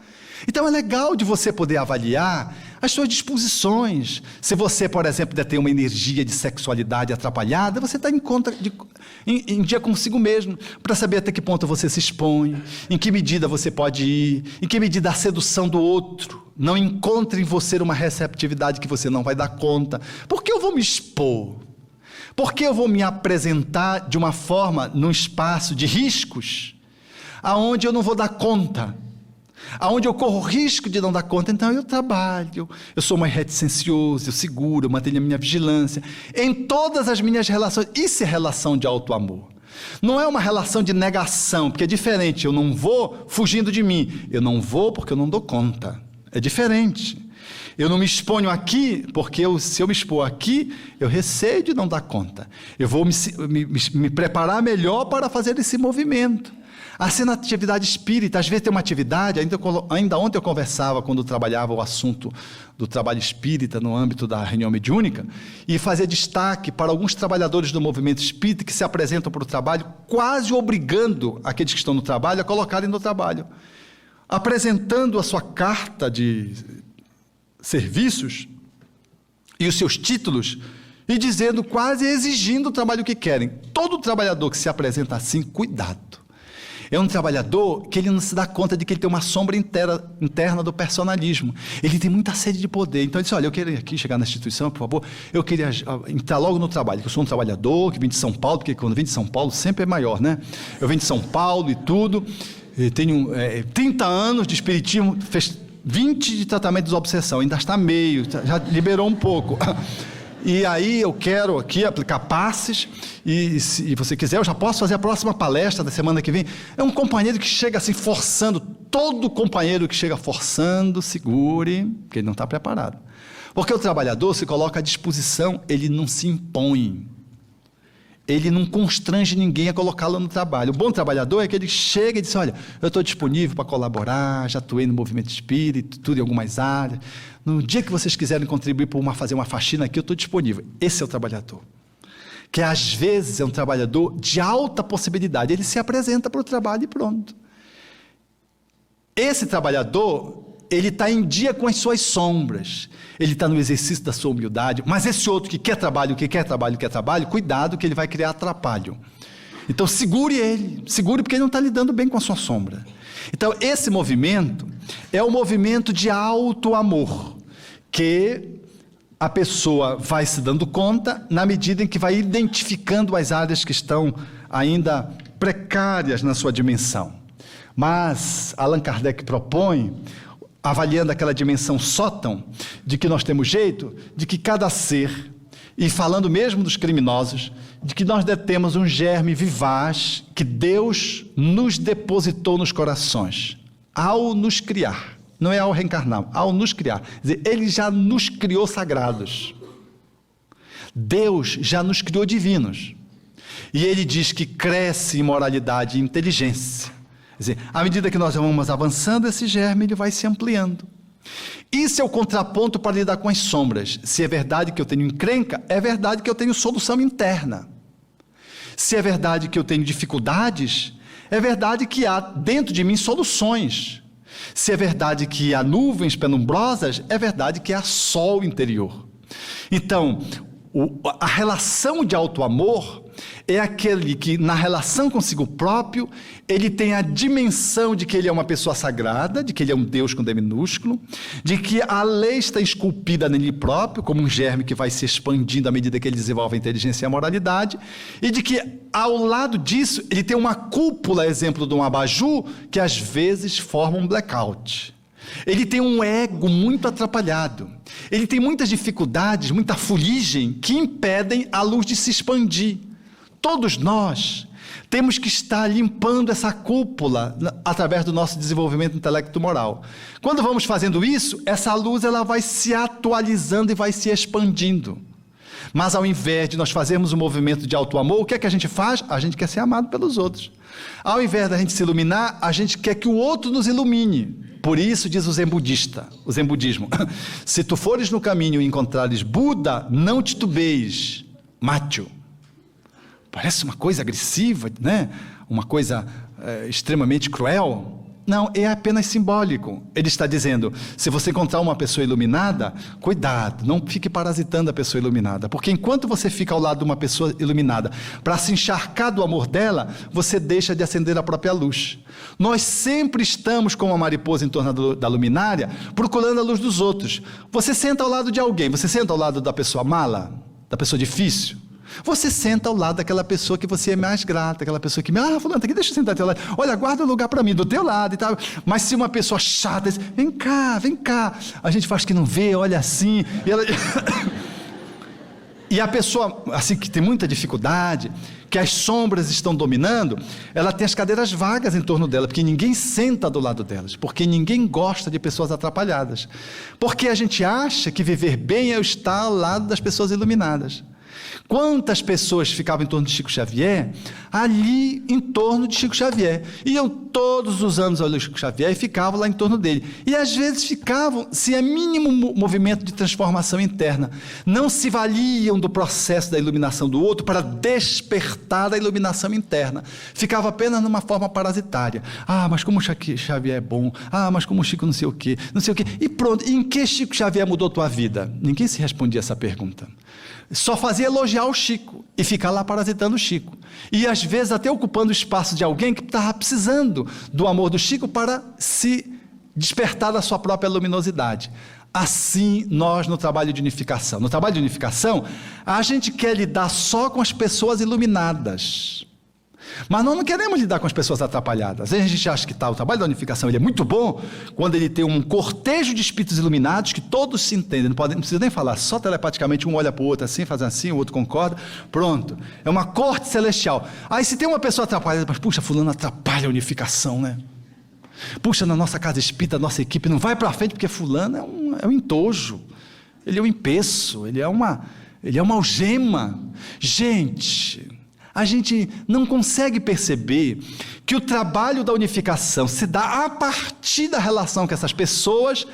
[SPEAKER 1] Então é legal de você poder avaliar as suas disposições. Se você, por exemplo, tem uma energia de sexualidade atrapalhada, você está em dia consigo mesmo, para saber até que ponto você se expõe, em que medida você pode ir, em que medida a sedução do outro não encontra em você uma receptividade que você não vai dar conta. Por que eu vou me expor? Por que eu vou me apresentar de uma forma, num espaço de riscos, aonde eu não vou dar conta? Aonde eu corro risco de não dar conta? Então eu trabalho, eu sou mais reticencioso, eu seguro, eu mantenho a minha vigilância em todas as minhas relações. Isso é relação de auto-amor. Não é uma relação de negação, porque é diferente. Eu não vou fugindo de mim, eu não vou porque eu não dou conta. É diferente. Eu não me exponho aqui, porque se eu me expor aqui, eu receio de não dar conta. Eu vou me preparar melhor para fazer esse movimento. Assim, na atividade espírita, às vezes tem uma atividade, ainda ontem eu conversava, quando trabalhava o assunto do trabalho espírita no âmbito da reunião mediúnica, e fazia destaque para alguns trabalhadores do movimento espírita que se apresentam para o trabalho, quase obrigando aqueles que estão no trabalho a colocarem no trabalho, apresentando a sua carta de serviços e os seus títulos, e dizendo, quase exigindo o trabalho que querem. Todo trabalhador que se apresenta assim, cuidado. É um trabalhador que ele não se dá conta de que ele tem uma sombra interna do personalismo. Ele tem muita sede de poder. Então ele disse, olha, eu queria aqui chegar na instituição, por favor, eu queria entrar logo no trabalho, que eu sou um trabalhador, que vim de São Paulo, porque quando vem de São Paulo sempre é maior, né? Eu venho de São Paulo e tudo, e tenho 30 anos de espiritismo, fez 20 de tratamento de desobsessão, ainda está meio, já liberou um pouco. e aí eu quero aqui aplicar passes, e se você quiser, eu já posso fazer a próxima palestra da semana que vem. É um companheiro que chega assim forçando. Todo companheiro que chega forçando, segure, porque ele não está preparado. Porque o trabalhador se coloca à disposição, ele não se impõe. Ele não constrange ninguém a colocá-lo no trabalho. O bom trabalhador é aquele que chega e diz, olha, eu estou disponível para colaborar, já atuei no movimento espírita, tudo em algumas áreas. No dia que vocês quiserem contribuir para fazer uma faxina aqui, eu estou disponível. Esse é o trabalhador. Que às vezes é um trabalhador de alta possibilidade. Ele se apresenta para o trabalho e pronto. Esse trabalhador, ele está em dia com as suas sombras, ele está no exercício da sua humildade, mas esse outro que quer trabalho, cuidado que ele vai criar atrapalho. Então segure ele, porque ele não está lidando bem com a sua sombra. Então esse movimento é um movimento de alto amor, que a pessoa vai se dando conta na medida em que vai identificando as áreas que estão ainda precárias na sua dimensão. Mas Allan Kardec propõe, avaliando aquela dimensão sótão, de que nós temos jeito, de que cada ser, e falando mesmo dos criminosos, de que nós detemos um germe vivaz que Deus nos depositou nos corações, ao nos criar, não é ao reencarnar, ao nos criar. Quer dizer, Ele já nos criou sagrados, Deus já nos criou divinos, e Ele diz que cresce em moralidade e inteligência. Quer dizer, à medida que nós vamos avançando, esse germe ele vai se ampliando. Isso é o contraponto para lidar com as sombras. Se é verdade que eu tenho encrenca, é verdade que eu tenho solução interna. Se é verdade que eu tenho dificuldades, é verdade que há dentro de mim soluções. Se é verdade que há nuvens penumbrosas, é verdade que há sol interior. Então, a relação de alto amor é aquele que, na relação consigo próprio, ele tem a dimensão de que ele é uma pessoa sagrada, de que ele é um Deus com D minúsculo, de que a lei está esculpida nele próprio, como um germe que vai se expandindo à medida que ele desenvolve a inteligência e a moralidade, e de que, ao lado disso, ele tem uma cúpula, exemplo de um abajur, que às vezes forma um blackout. Ele tem um ego muito atrapalhado, ele tem muitas dificuldades, muita fuligem, que impedem a luz de se expandir. Todos nós temos que estar limpando essa cúpula através do nosso desenvolvimento intelecto-moral. Quando vamos fazendo isso, essa luz ela vai se atualizando e vai se expandindo. Mas ao invés de nós fazermos um movimento de alto amor, o que é que a gente faz? A gente quer ser amado pelos outros. Ao invés da gente se iluminar, a gente quer que o outro nos ilumine. Por isso diz o Zen budista, o Zen budismo, se tu fores no caminho e encontrares Buda, não titubeis, mate-o. Parece uma coisa agressiva, né? Uma coisa extremamente cruel. Não, é apenas simbólico. Ele está dizendo, se você encontrar uma pessoa iluminada, cuidado, não fique parasitando a pessoa iluminada, porque enquanto você fica ao lado de uma pessoa iluminada, para se encharcar do amor dela, você deixa de acender a própria luz. Nós sempre estamos como uma mariposa em torno da luminária, procurando a luz dos outros. Você senta ao lado de alguém, você senta ao lado da pessoa mala, da pessoa difícil, você senta ao lado daquela pessoa que você é mais grata, aquela pessoa que, fulano, aqui, deixa eu sentar do teu lado, olha, guarda um lugar para mim, do teu lado e tal. Mas se uma pessoa chata diz, vem cá, a gente faz que não vê, olha assim, e ela... E a pessoa, assim, que tem muita dificuldade, que as sombras estão dominando, ela tem as cadeiras vagas em torno dela, porque ninguém senta do lado delas, porque ninguém gosta de pessoas atrapalhadas, porque a gente acha que viver bem é estar ao lado das pessoas iluminadas. Quantas pessoas ficavam em torno de Chico Xavier? Ali em torno de Chico Xavier. Iam todos os anos ao Chico Xavier e ficavam lá em torno dele. E às vezes ficavam sem a mínimo movimento de transformação interna. Não se valiam do processo da iluminação do outro para despertar a iluminação interna. Ficava apenas numa forma parasitária. Mas como o Chico Xavier é bom. Mas como o Chico não sei o quê. E pronto. E em que Chico Xavier mudou tua vida? Ninguém se respondia essa pergunta. Só fazia elogiar o Chico e ficar lá parasitando o Chico. E às vezes até ocupando o espaço de alguém que estava precisando do amor do Chico para se despertar da sua própria luminosidade. Assim nós no trabalho de unificação. No trabalho de unificação, a gente quer lidar só com as pessoas iluminadas. Mas nós não queremos lidar com as pessoas atrapalhadas. Às vezes a gente acha que o trabalho da unificação ele é muito bom quando ele tem um cortejo de espíritos iluminados que todos se entendem, não precisa nem falar, só telepaticamente um olha para o outro assim, faz assim, o outro concorda, pronto. É uma corte celestial. Aí se tem uma pessoa atrapalhada, mas puxa, fulano atrapalha a unificação, né? Puxa, na nossa casa espírita, a nossa equipe não vai para frente porque fulano é um entojo, ele é um empeço, ele é uma algema. Gente, a gente não consegue perceber que o trabalho da unificação se dá a partir da relação com essas pessoas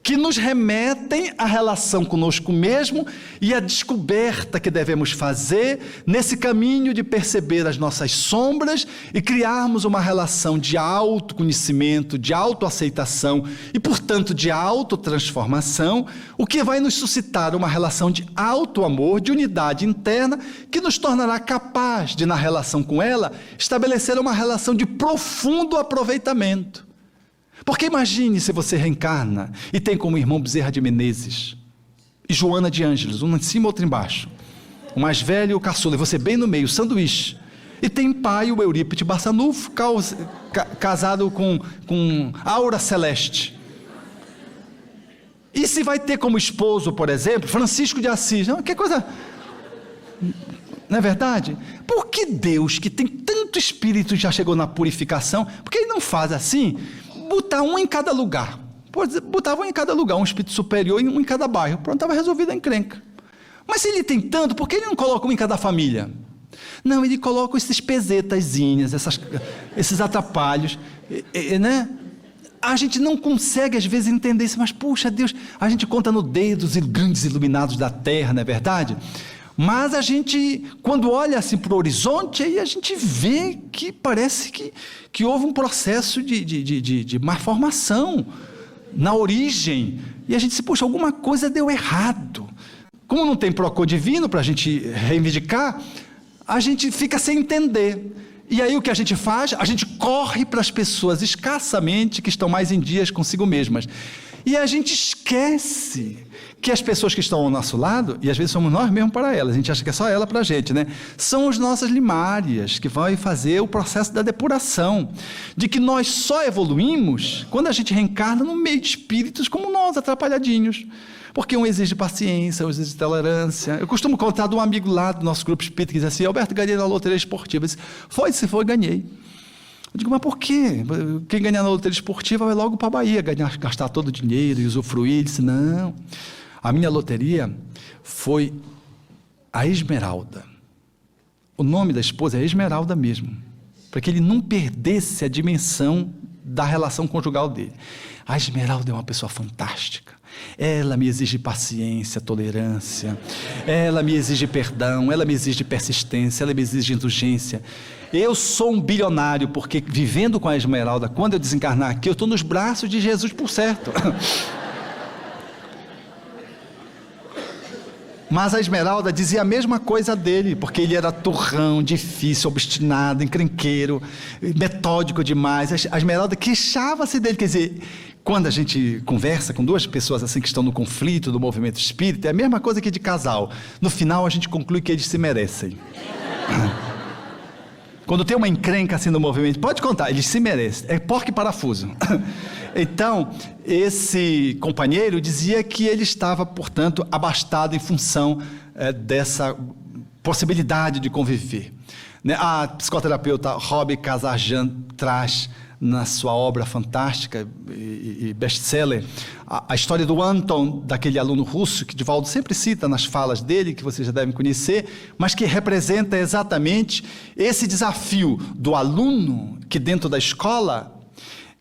[SPEAKER 1] que nos remetem à relação conosco mesmo e à descoberta que devemos fazer nesse caminho de perceber as nossas sombras e criarmos uma relação de autoconhecimento, de autoaceitação e, portanto, de autotransformação, o que vai nos suscitar uma relação de autoamor, de unidade interna, que nos tornará capaz de, na relação com ela, estabelecer uma relação de profundo aproveitamento. Porque imagine se você reencarna e tem como irmão Bezerra de Menezes e Joana de Ângeles, um em cima, outro embaixo, o mais velho e o caçula, e você bem no meio, sanduíche, e tem pai, o Eurípides Barçanufo, casado com Aura Celeste. E se vai ter como esposo, por exemplo, Francisco de Assis, não, que coisa, não é verdade? Por que Deus, que tem tanto espírito, já chegou na purificação, por que ele não faz assim? Botar um em cada lugar, botava um em cada lugar, um espírito superior e um em cada bairro, pronto, estava resolvida a encrenca. Mas se ele tem tanto, por que ele não coloca um em cada família? Não, ele coloca esses pesetazinhas, esses atrapalhos, né? A gente não consegue às vezes entender isso, mas puxa Deus, a gente conta no dedo os grandes iluminados da terra, não é verdade? Mas a gente, quando olha assim para o horizonte, aí a gente vê que parece que houve um processo de malformação na origem. E a gente se puxa, alguma coisa deu errado. Como não tem procô divino para a gente reivindicar, a gente fica sem entender. E aí o que a gente faz? A gente corre para as pessoas escassamente que estão mais em dias consigo mesmas. E a gente esquece que as pessoas que estão ao nosso lado, e às vezes somos nós mesmos para elas, a gente acha que é só ela para a gente, né? São as nossas limárias que vão fazer o processo da depuração, de que nós só evoluímos quando a gente reencarna no meio de espíritos como nós, atrapalhadinhos. Porque um exige paciência, um exige tolerância. Eu costumo contar de um amigo lá do nosso grupo espírita que diz assim: Alberto, ganhei na loteria esportiva. Eu disse, se foi, ganhei. Eu digo, mas por quê? Quem ganhar na loteria esportiva vai logo para a Bahia, gastar todo o dinheiro e usufruir. Ele disse, não, a minha loteria foi a Esmeralda. O nome da esposa é Esmeralda mesmo, para que ele não perdesse a dimensão da relação conjugal dele. A Esmeralda é uma pessoa fantástica. Ela me exige paciência, tolerância, ela me exige perdão, ela me exige persistência, ela me exige indulgência. Eu sou um bilionário, porque vivendo com a Esmeralda, quando eu desencarnar aqui, eu estou nos braços de Jesus por certo. Mas a Esmeralda dizia a mesma coisa dele, porque ele era turrão, difícil, obstinado, encrenqueiro, metódico demais. A Esmeralda queixava-se dele, quer dizer, quando a gente conversa com duas pessoas assim que estão no conflito do movimento espírita, é a mesma coisa que de casal. No final a gente conclui que eles se merecem. Quando tem uma encrenca assim no movimento, pode contar, eles se merecem, é porco e parafuso. Então, esse companheiro dizia que ele estava, portanto, abastado em função dessa possibilidade de conviver. A psicoterapeuta Robi Kazarjan traz na sua obra fantástica e best-seller a história do Anton, daquele aluno russo que Divaldo sempre cita nas falas dele, que vocês já devem conhecer, mas que representa exatamente esse desafio do aluno que dentro da escola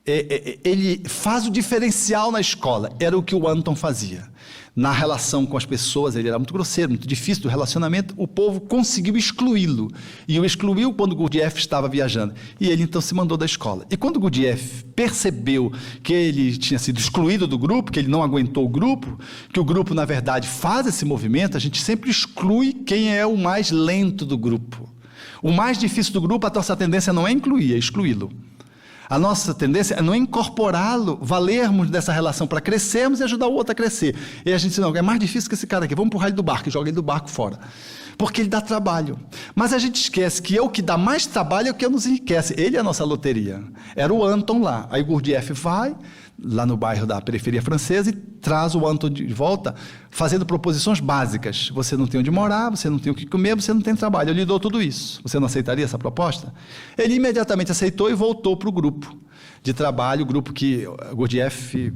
[SPEAKER 1] ele faz o diferencial na escola. Era o que o Anton fazia. Na relação com as pessoas, ele era muito grosseiro, muito difícil do relacionamento, o povo conseguiu excluí-lo. E o excluiu quando Gurdjieff estava viajando. E ele então se mandou da escola. E quando Gurdjieff percebeu que ele tinha sido excluído do grupo, que ele não aguentou o grupo, que o grupo, na verdade, faz esse movimento, a gente sempre exclui quem é o mais lento do grupo. O mais difícil do grupo, a nossa tendência não é incluir, é excluí-lo. A nossa tendência é não incorporá-lo, valermos dessa relação para crescermos e ajudar o outro a crescer. E a gente diz, não, é mais difícil que esse cara aqui, vamos empurrar ele do barco, e joga ele do barco fora. Porque ele dá trabalho. Mas a gente esquece que o que dá mais trabalho é o que nos enriquece. Ele é a nossa loteria. Era o Anton lá. Aí o Gurdjieff vai, lá no bairro da periferia francesa, e traz o Anton de volta, fazendo proposições básicas. Você não tem onde morar, você não tem o que comer, você não tem trabalho. Eu lhe dou tudo isso. Você não aceitaria essa proposta? Ele imediatamente aceitou e voltou para o grupo de trabalho, o grupo que Gurdjieff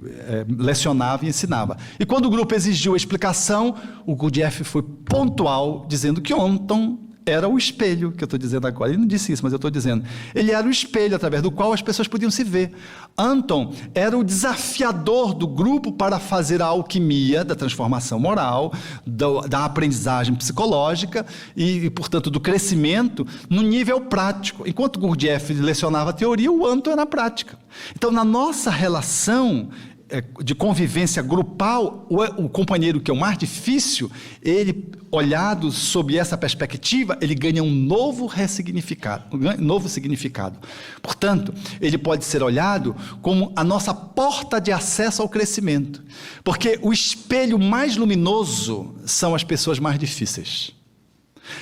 [SPEAKER 1] lecionava e ensinava. E quando o grupo exigiu a explicação, o Gurdjieff foi pontual, dizendo que Anton era o espelho, que eu estou dizendo agora. Ele não disse isso, mas eu estou dizendo. Ele era o espelho através do qual as pessoas podiam se ver. Anton era o desafiador do grupo para fazer a alquimia da transformação moral, da aprendizagem psicológica e, portanto, do crescimento no nível prático. Enquanto Gurdjieff lecionava a teoria, o Anton era a prática. Então, na nossa relação de convivência grupal, o companheiro que é o mais difícil, ele, olhado sob essa perspectiva, ele ganha um novo significado. Portanto, ele pode ser olhado como a nossa porta de acesso ao crescimento, porque o espelho mais luminoso são as pessoas mais difíceis.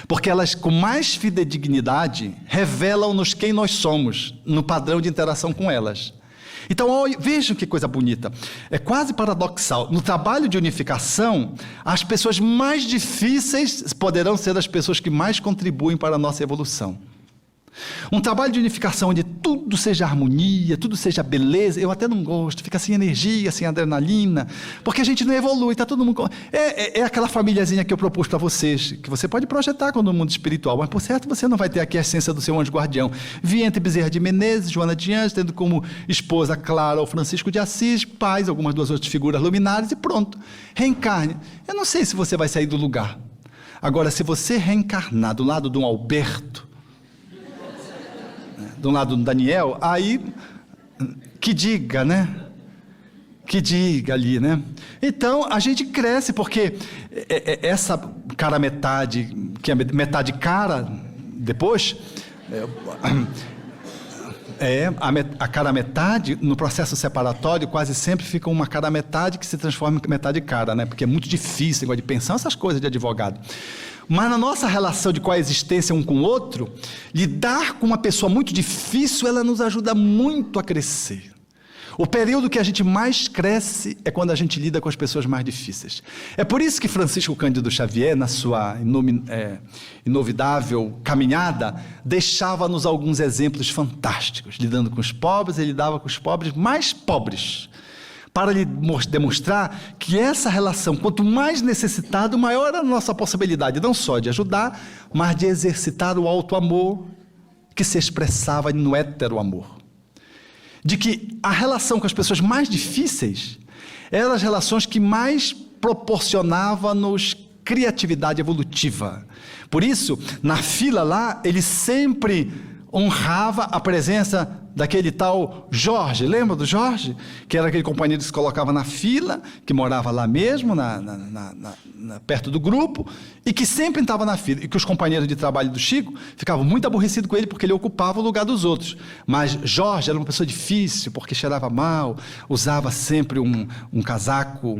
[SPEAKER 1] Porque elas, com mais fidedignidade, revelam-nos quem nós somos, no padrão de interação com elas. Então, vejam que coisa bonita. É quase paradoxal. No trabalho de unificação, as pessoas mais difíceis poderão ser as pessoas que mais contribuem para a nossa evolução. Um trabalho de unificação onde tudo seja harmonia, tudo seja beleza, eu até não gosto, fica sem energia, sem adrenalina, porque a gente não evolui, está todo mundo... É aquela famíliazinha que eu propus para vocês, que você pode projetar no mundo espiritual, mas por certo você não vai ter aqui a essência do seu anjo guardião. Viente Bezerra de Menezes, Joana de Anjos, tendo como esposa Clara ou Francisco de Assis, pais, algumas duas outras figuras luminares e pronto. Reencarne. Eu não sei se você vai sair do lugar. Agora, se você reencarnar do lado de um Alberto, do lado do Daniel, aí que diga, né? Que diga ali, né? Então, a gente cresce, porque essa cara metade, que é metade cara, depois, a cara metade, no processo separatório, quase sempre fica uma cara metade que se transforma em metade cara, né? Porque é muito difícil, igual de pensar essas coisas de advogado. Mas na nossa relação de coexistência um com o outro, lidar com uma pessoa muito difícil, ela nos ajuda muito a crescer. O período que a gente mais cresce é quando a gente lida com as pessoas mais difíceis. É por isso que Francisco Cândido Xavier, na sua inovidável caminhada, deixava-nos alguns exemplos fantásticos. Lidando com os pobres, ele lidava com os pobres mais pobres, para lhe demonstrar que essa relação, quanto mais necessitado, maior a nossa possibilidade, não só de ajudar, mas de exercitar o alto amor que se expressava no hétero amor. De que a relação com as pessoas mais difíceis eram as relações que mais proporcionavam-nos criatividade evolutiva. Por isso, na fila lá, ele sempre honrava a presença daquele tal Jorge. Lembra do Jorge? Que era aquele companheiro que se colocava na fila, que morava lá mesmo, perto do grupo, e que sempre estava na fila. E que os companheiros de trabalho do Chico ficavam muito aborrecidos com ele, porque ele ocupava o lugar dos outros. Mas Jorge era uma pessoa difícil, porque cheirava mal, usava sempre um casaco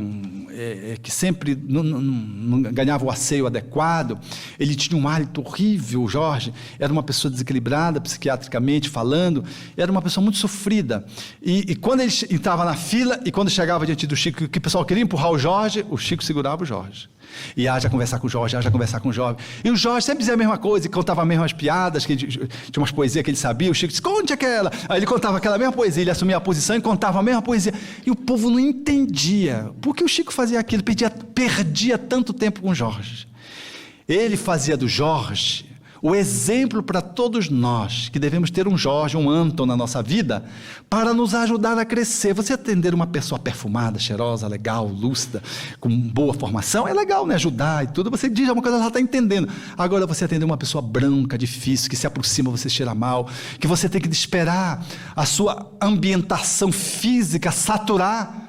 [SPEAKER 1] que sempre não ganhava o asseio adequado. Ele tinha um hálito horrível, o Jorge. Era uma pessoa desequilibrada, psiquiatricamente falando. Era uma pessoa muito sofrida. E quando ele entrava na fila, e quando chegava diante do Chico, que o pessoal queria empurrar o Jorge, o Chico segurava o Jorge. E haja conversar com o Jorge, haja conversar com o Jorge. E o Jorge sempre dizia a mesma coisa, e contava as mesmas piadas, que tinha umas poesias que ele sabia. O Chico disse, conte aquela. Aí ele contava aquela mesma poesia, ele assumia a posição e contava a mesma poesia. E o povo não entendia. Por que o Chico fazia aquilo? Perdia tanto tempo com o Jorge. Ele fazia do Jorge o exemplo para todos nós, que devemos ter um Jorge, um Anton na nossa vida, para nos ajudar a crescer. Você atender uma pessoa perfumada, cheirosa, legal, lúcida, com boa formação, é legal, né? Ajudar e tudo, você diz uma coisa, ela está entendendo. Agora, você atender uma pessoa branca, difícil, que se aproxima, você cheira mal, que você tem que esperar a sua ambientação física saturar,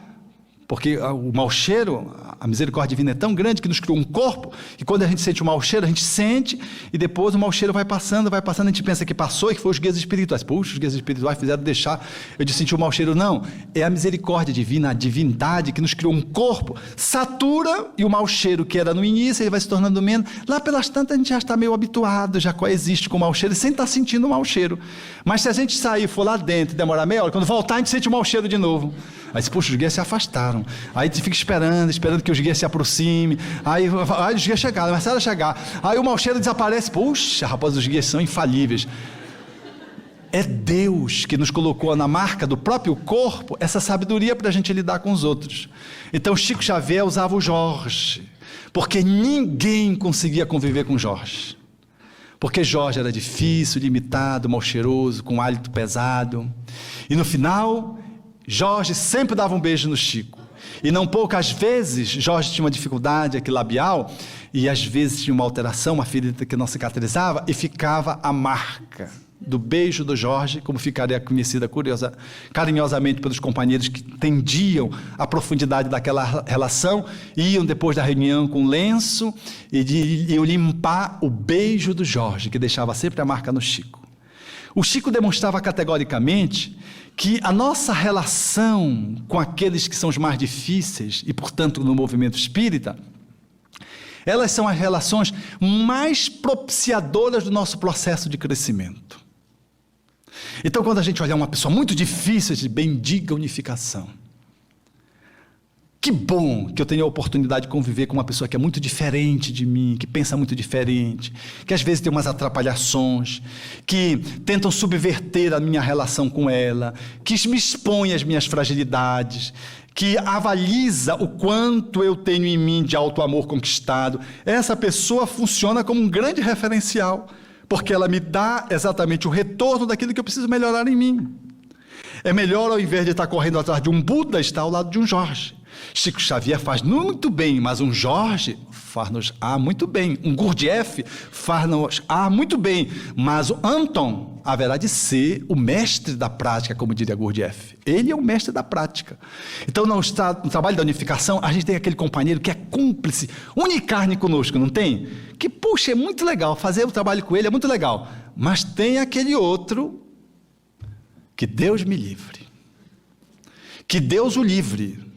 [SPEAKER 1] porque o mau cheiro A misericórdia divina é tão grande que nos criou um corpo, e quando a gente sente um mau cheiro, a gente sente, e depois o mau cheiro vai passando, a gente pensa que passou e que foi os guias espirituais. Puxa, os guias espirituais fizeram deixar eu de sentir o mau cheiro. Não, é a misericórdia divina, a divindade que nos criou um corpo, satura, e o mau cheiro que era no início, ele vai se tornando menos. Lá pelas tantas a gente já está meio habituado, já coexiste com o mau cheiro, sem estar sentindo o mau cheiro. Mas se a gente sair, for lá dentro e demorar meia hora, quando voltar a gente sente o mau cheiro de novo. Aí puxa, os guias se afastaram. Aí a gente fica esperando que os guias se aproximem. Aí os guias chegaram, mas se ela chegar, aí o mau cheiro desaparece. Puxa, rapaz, os guias são infalíveis. É Deus que nos colocou na marca do próprio corpo essa sabedoria para a gente lidar com os outros. Então Chico Xavier usava o Jorge, porque ninguém conseguia conviver com Jorge. Porque Jorge era difícil, limitado, mal cheiroso, com um hálito pesado. E no final, Jorge sempre dava um beijo no Chico. E não poucas vezes, Jorge tinha uma dificuldade aqui labial, e às vezes tinha uma alteração, uma ferida que não cicatrizava, e ficava a marca do beijo do Jorge, como ficaria conhecida carinhosamente pelos companheiros que entendiam a profundidade daquela relação, iam depois da reunião com lenço e iam limpar o beijo do Jorge, que deixava sempre a marca no Chico. O Chico demonstrava categoricamente que a nossa relação com aqueles que são os mais difíceis, e portanto no movimento espírita, elas são as relações mais propiciadoras do nosso processo de crescimento. Então, quando a gente olhar uma pessoa muito difícil, a gente bendiga a unificação. Que bom que eu tenho a oportunidade de conviver com uma pessoa que é muito diferente de mim, que pensa muito diferente, que às vezes tem umas atrapalhações, que tentam subverter a minha relação com ela, que me expõe às minhas fragilidades, que avaliza o quanto eu tenho em mim de auto-amor conquistado. Essa pessoa funciona como um grande referencial, porque ela me dá exatamente o retorno daquilo que eu preciso melhorar em mim. É melhor, ao invés de estar correndo atrás de um Buda, estar ao lado de um Jorge. Chico Xavier faz muito bem, mas um Jorge faz-nos muito bem. Um Gurdjieff faz-nos muito bem, mas o Anton haverá de ser o mestre da prática, como diria Gurdjieff. Ele é o mestre da prática. Então, no trabalho da unificação, a gente tem aquele companheiro que é cúmplice, unicarne conosco, não tem? Que, puxa, é muito legal, fazer o trabalho com ele é muito legal. Mas tem aquele outro, que Deus me livre. Que Deus o livre.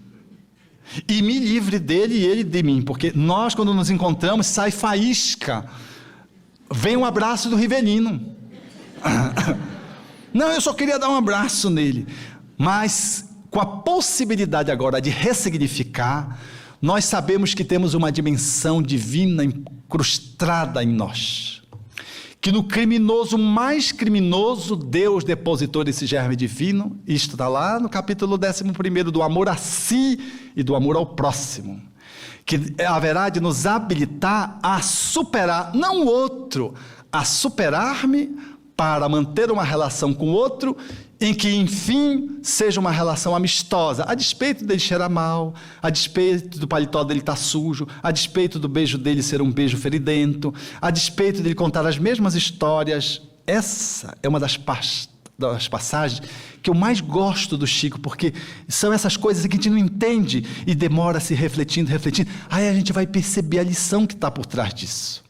[SPEAKER 1] E me livre dele e ele de mim, porque nós, quando nos encontramos, sai faísca, vem um abraço do Rivelino. Não, eu só queria dar um abraço nele, mas com a possibilidade agora de ressignificar, nós sabemos que temos uma dimensão divina incrustada em nós, que no criminoso mais criminoso, Deus depositou esse germe divino. Isto está lá no capítulo 11 do amor a si e do amor ao próximo, que haverá de nos habilitar a superar, não o outro, a superar-me para manter uma relação com o outro, em que, enfim, seja uma relação amistosa, a despeito dele cheirar mal, a despeito do paletó dele estar sujo, a despeito do beijo dele ser um beijo feridento, a despeito dele contar as mesmas histórias. Essa é uma das passagens que eu mais gosto do Chico, porque são essas coisas que a gente não entende e demora-se refletindo, aí a gente vai perceber a lição que está por trás disso.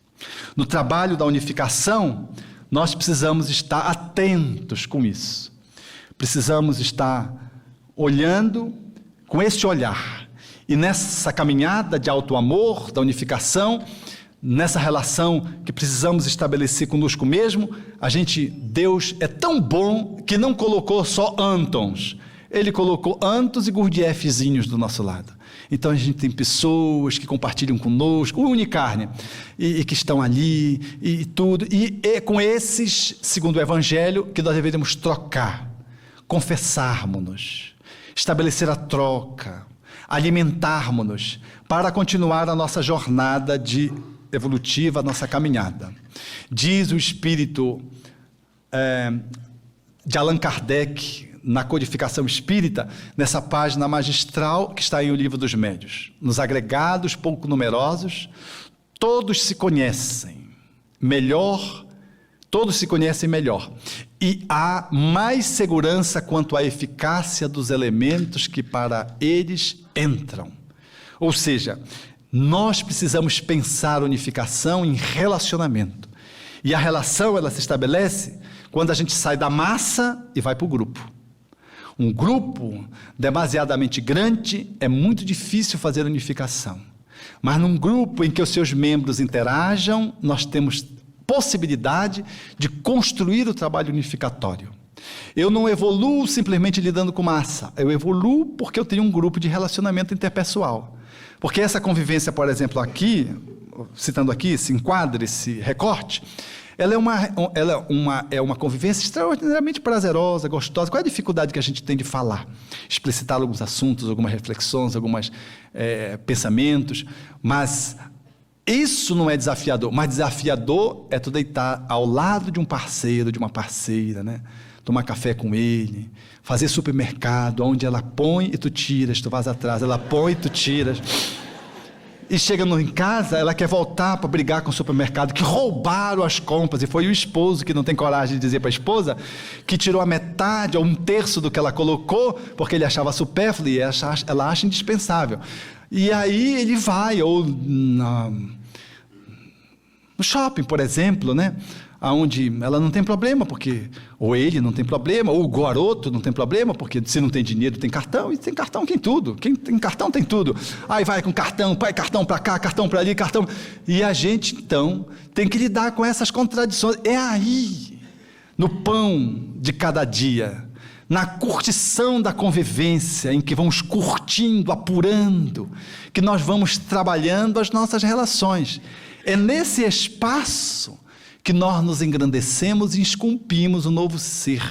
[SPEAKER 1] No trabalho da unificação, nós precisamos estar atentos com isso. Precisamos estar olhando com esse olhar. E nessa caminhada de auto-amor, da unificação, nessa relação que precisamos estabelecer conosco mesmo, Deus é tão bom que não colocou só Antons. Ele colocou Antos e Gurdjieffzinhos do nosso lado. Então a gente tem pessoas que compartilham conosco, o Unicarne, e que estão ali, e tudo. E é com esses, segundo o Evangelho, que nós deveríamos trocar, confessarmos-nos, estabelecer a troca, alimentarmos-nos, para continuar a nossa jornada evolutiva, a nossa caminhada. Diz o espírito de Allan Kardec, na Codificação Espírita, nessa página magistral que está em O Livro dos Médiuns: nos agregados pouco numerosos, todos se conhecem melhor, e há mais segurança quanto à eficácia dos elementos que para eles entram. Ou seja, nós precisamos pensar unificação em relacionamento. E a relação, ela se estabelece quando a gente sai da massa e vai para o grupo. Um grupo demasiadamente grande é muito difícil fazer unificação. Mas num grupo em que os seus membros interajam, nós temos possibilidade de construir o trabalho unificatório. Eu não evoluo simplesmente lidando com massa, eu evoluo porque eu tenho um grupo de relacionamento interpessoal. Porque essa convivência, por exemplo, aqui, citando aqui, esse enquadre, esse recorte, ela é uma convivência extraordinariamente prazerosa, gostosa. Qual é a dificuldade que a gente tem de falar? Explicitar alguns assuntos, algumas reflexões, alguns pensamentos, mas isso não é desafiador. Mas desafiador é tu deitar ao lado de um parceiro, de uma parceira, né? Tomar café com ele, fazer supermercado, onde ela põe e tu tiras, tu vas atrás, ela põe e tu tiras. E chega em casa, ela quer voltar para brigar com o supermercado, que roubaram as compras, e foi o esposo que não tem coragem de dizer para a esposa, que tirou a metade ou um terço do que ela colocou, porque ele achava supérfluo e ela acha indispensável. E aí ele vai, ou no shopping, por exemplo, né? Onde ela não tem problema, porque ou ele não tem problema, ou o garoto não tem problema, porque se não tem dinheiro tem cartão, e tem cartão tem tudo, quem tem cartão tem tudo. Aí vai com cartão, pai, cartão para cá, cartão para ali, cartão... E a gente, então, tem que lidar com essas contradições. É aí, no pão de cada dia, na curtição da convivência, em que vamos curtindo, apurando, que nós vamos trabalhando as nossas relações. É nesse espaço que nós nos engrandecemos e esculpimos um novo ser.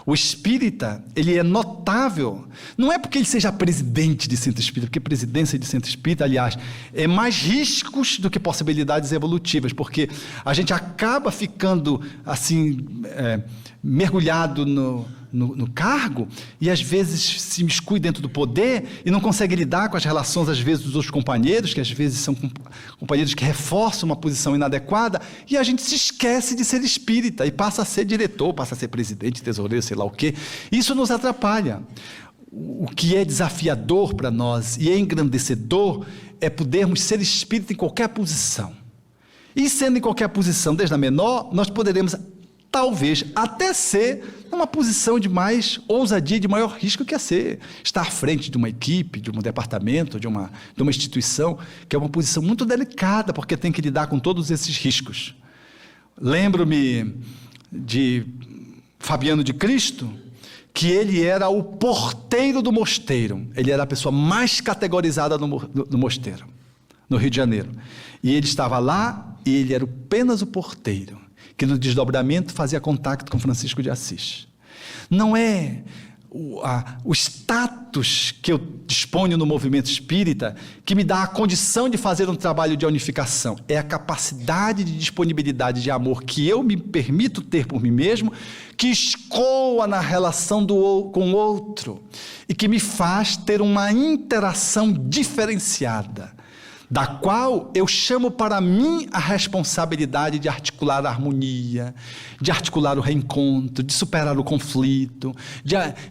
[SPEAKER 1] O espírita, ele é notável, não é porque ele seja presidente de centro espírita, porque presidência de centro espírita, aliás, é mais riscos do que possibilidades evolutivas, porque a gente acaba ficando assim, mergulhado no cargo, e às vezes se miscui dentro do poder e não consegue lidar com as relações, às vezes, dos outros companheiros, que às vezes são companheiros que reforçam uma posição inadequada, e a gente se esquece de ser espírita e passa a ser diretor, passa a ser presidente, tesoureiro, sei lá o quê. Isso nos atrapalha. O que é desafiador para nós e é engrandecedor é podermos ser espírita em qualquer posição. E sendo em qualquer posição, desde a menor, nós poderemos talvez até ser numa posição de mais ousadia, de maior risco, que é estar à frente de uma equipe, de um departamento, de uma instituição, que é uma posição muito delicada, porque tem que lidar com todos esses riscos. Lembro-me de Fabiano de Cristo, que ele era o porteiro do mosteiro, ele era a pessoa mais categorizada no mosteiro, no Rio de Janeiro, e ele estava lá, e ele era apenas o porteiro, que no desdobramento fazia contato com Francisco de Assis. Não é o status que eu disponho no movimento espírita que me dá a condição de fazer um trabalho de unificação, é a capacidade de disponibilidade de amor que eu me permito ter por mim mesmo, que escoa na relação com o outro e que me faz ter uma interação diferenciada, da qual eu chamo para mim a responsabilidade de articular a harmonia, de articular o reencontro, de superar o conflito,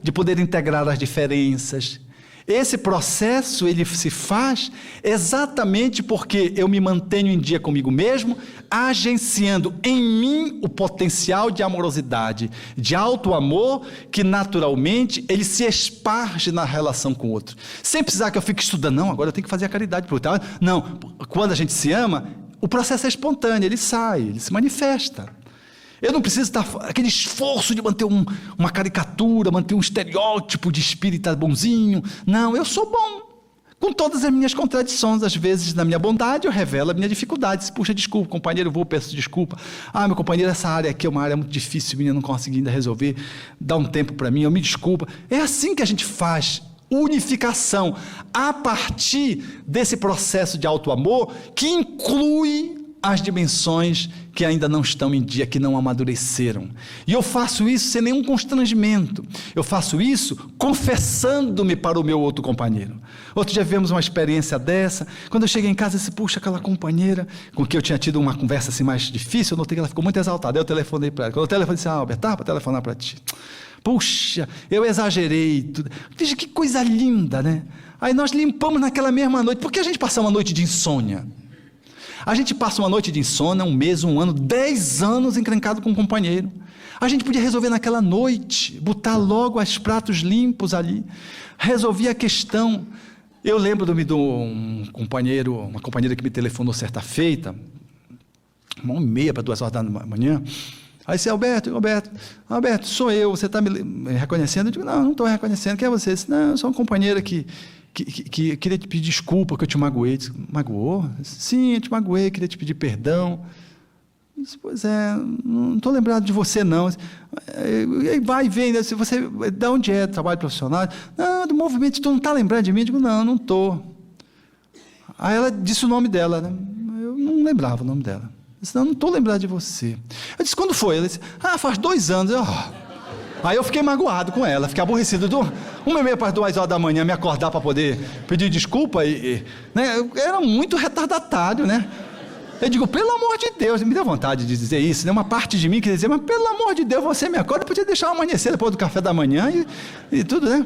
[SPEAKER 1] de poder integrar as diferenças. Esse processo, ele se faz exatamente porque eu me mantenho em dia comigo mesmo, agenciando em mim o potencial de amorosidade, de alto amor, que naturalmente ele se esparge na relação com o outro. Sem precisar que eu fique estudando, não, agora eu tenho que fazer a caridade para o outro. Não, quando a gente se ama, o processo é espontâneo, ele sai, ele se manifesta. Eu não preciso estar aquele esforço de manter uma caricatura, manter um estereótipo de espírita bonzinho. Não, eu sou bom, com todas as minhas contradições. Às vezes, na minha bondade, eu revelo a minha dificuldade. Puxa, desculpa, companheiro, eu peço desculpa. Meu companheiro, essa área aqui é uma área muito difícil, menina, não consegui ainda resolver. Dá um tempo para mim, eu me desculpa. É assim que a gente faz unificação, a partir desse processo de auto-amor que inclui as dimensões que ainda não estão em dia, que não amadureceram. E eu faço isso sem nenhum constrangimento. Eu faço isso confessando-me para o meu outro companheiro. Outro dia vivemos uma experiência dessa. Quando eu cheguei em casa, eu disse, puxa, aquela companheira com quem eu tinha tido uma conversa assim mais difícil, eu notei que ela ficou muito exaltada. Aí eu telefonei para ela. Quando eu telefonei, disse, Albert, tá para telefonar para ti. Puxa, eu exagerei tudo. Veja que coisa linda, né? Aí nós limpamos naquela mesma noite. Por que a gente passa uma noite de insônia? A gente passa uma noite de insônia, 1 mês, 1 ano, 10 anos encrencado com um companheiro. A gente podia resolver naquela noite, botar logo os pratos limpos ali, resolver a questão. Eu lembro de um companheiro, uma companheira que me telefonou certa feita, 1h30 para 2 horas da manhã. Aí disse: Alberto, sou eu, você está me reconhecendo? Eu digo: não estou reconhecendo. Quem é você? Eu disse: não, eu sou uma companheira que queria te pedir desculpa, que eu te magoei. Eu disse: magoou? Sim, eu te magoei, queria te pedir perdão. Eu disse: pois é, não estou lembrado de você, não. Aí vai e vem, se você, de onde é? Trabalho profissional? Não, do movimento. Tu não está lembrando de mim? Eu digo: não estou. Aí ela disse o nome dela, né? Eu não lembrava o nome dela. Eu disse: não estou lembrado de você. Eu disse: quando foi? Ela disse: faz 2 anos. Aí eu fiquei magoado com ela, fiquei aborrecido. 1h30 para 2 horas da manhã, me acordar para poder pedir desculpa. Né? Eu era muito retardatário, né? Eu digo: pelo amor de Deus, me deu vontade de dizer isso, né? Uma parte de mim queria dizer: mas pelo amor de Deus, você me acorda, podia deixar amanhecer depois do café da manhã e tudo, né?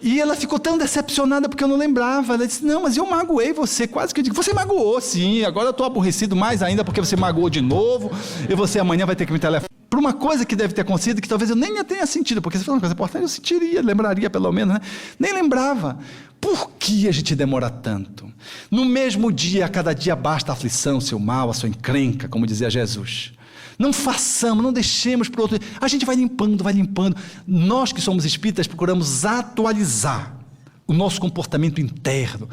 [SPEAKER 1] E ela ficou tão decepcionada porque eu não lembrava. Ela disse: não, mas eu magoei você. Quase que eu digo: você magoou, sim. Agora eu estou aborrecido mais ainda porque você magoou de novo e você amanhã vai ter que me telefonar por uma coisa que deve ter acontecido que talvez eu nem tenha sentido, porque se fosse uma coisa importante eu sentiria, lembraria pelo menos, né? Nem lembrava. Por que a gente demora tanto? No mesmo dia, a cada dia basta a aflição, o seu mal, a sua encrenca, como dizia Jesus. Não façamos, não deixemos para o outro. A gente vai limpando. Nós que somos espíritas procuramos atualizar o nosso comportamento interno.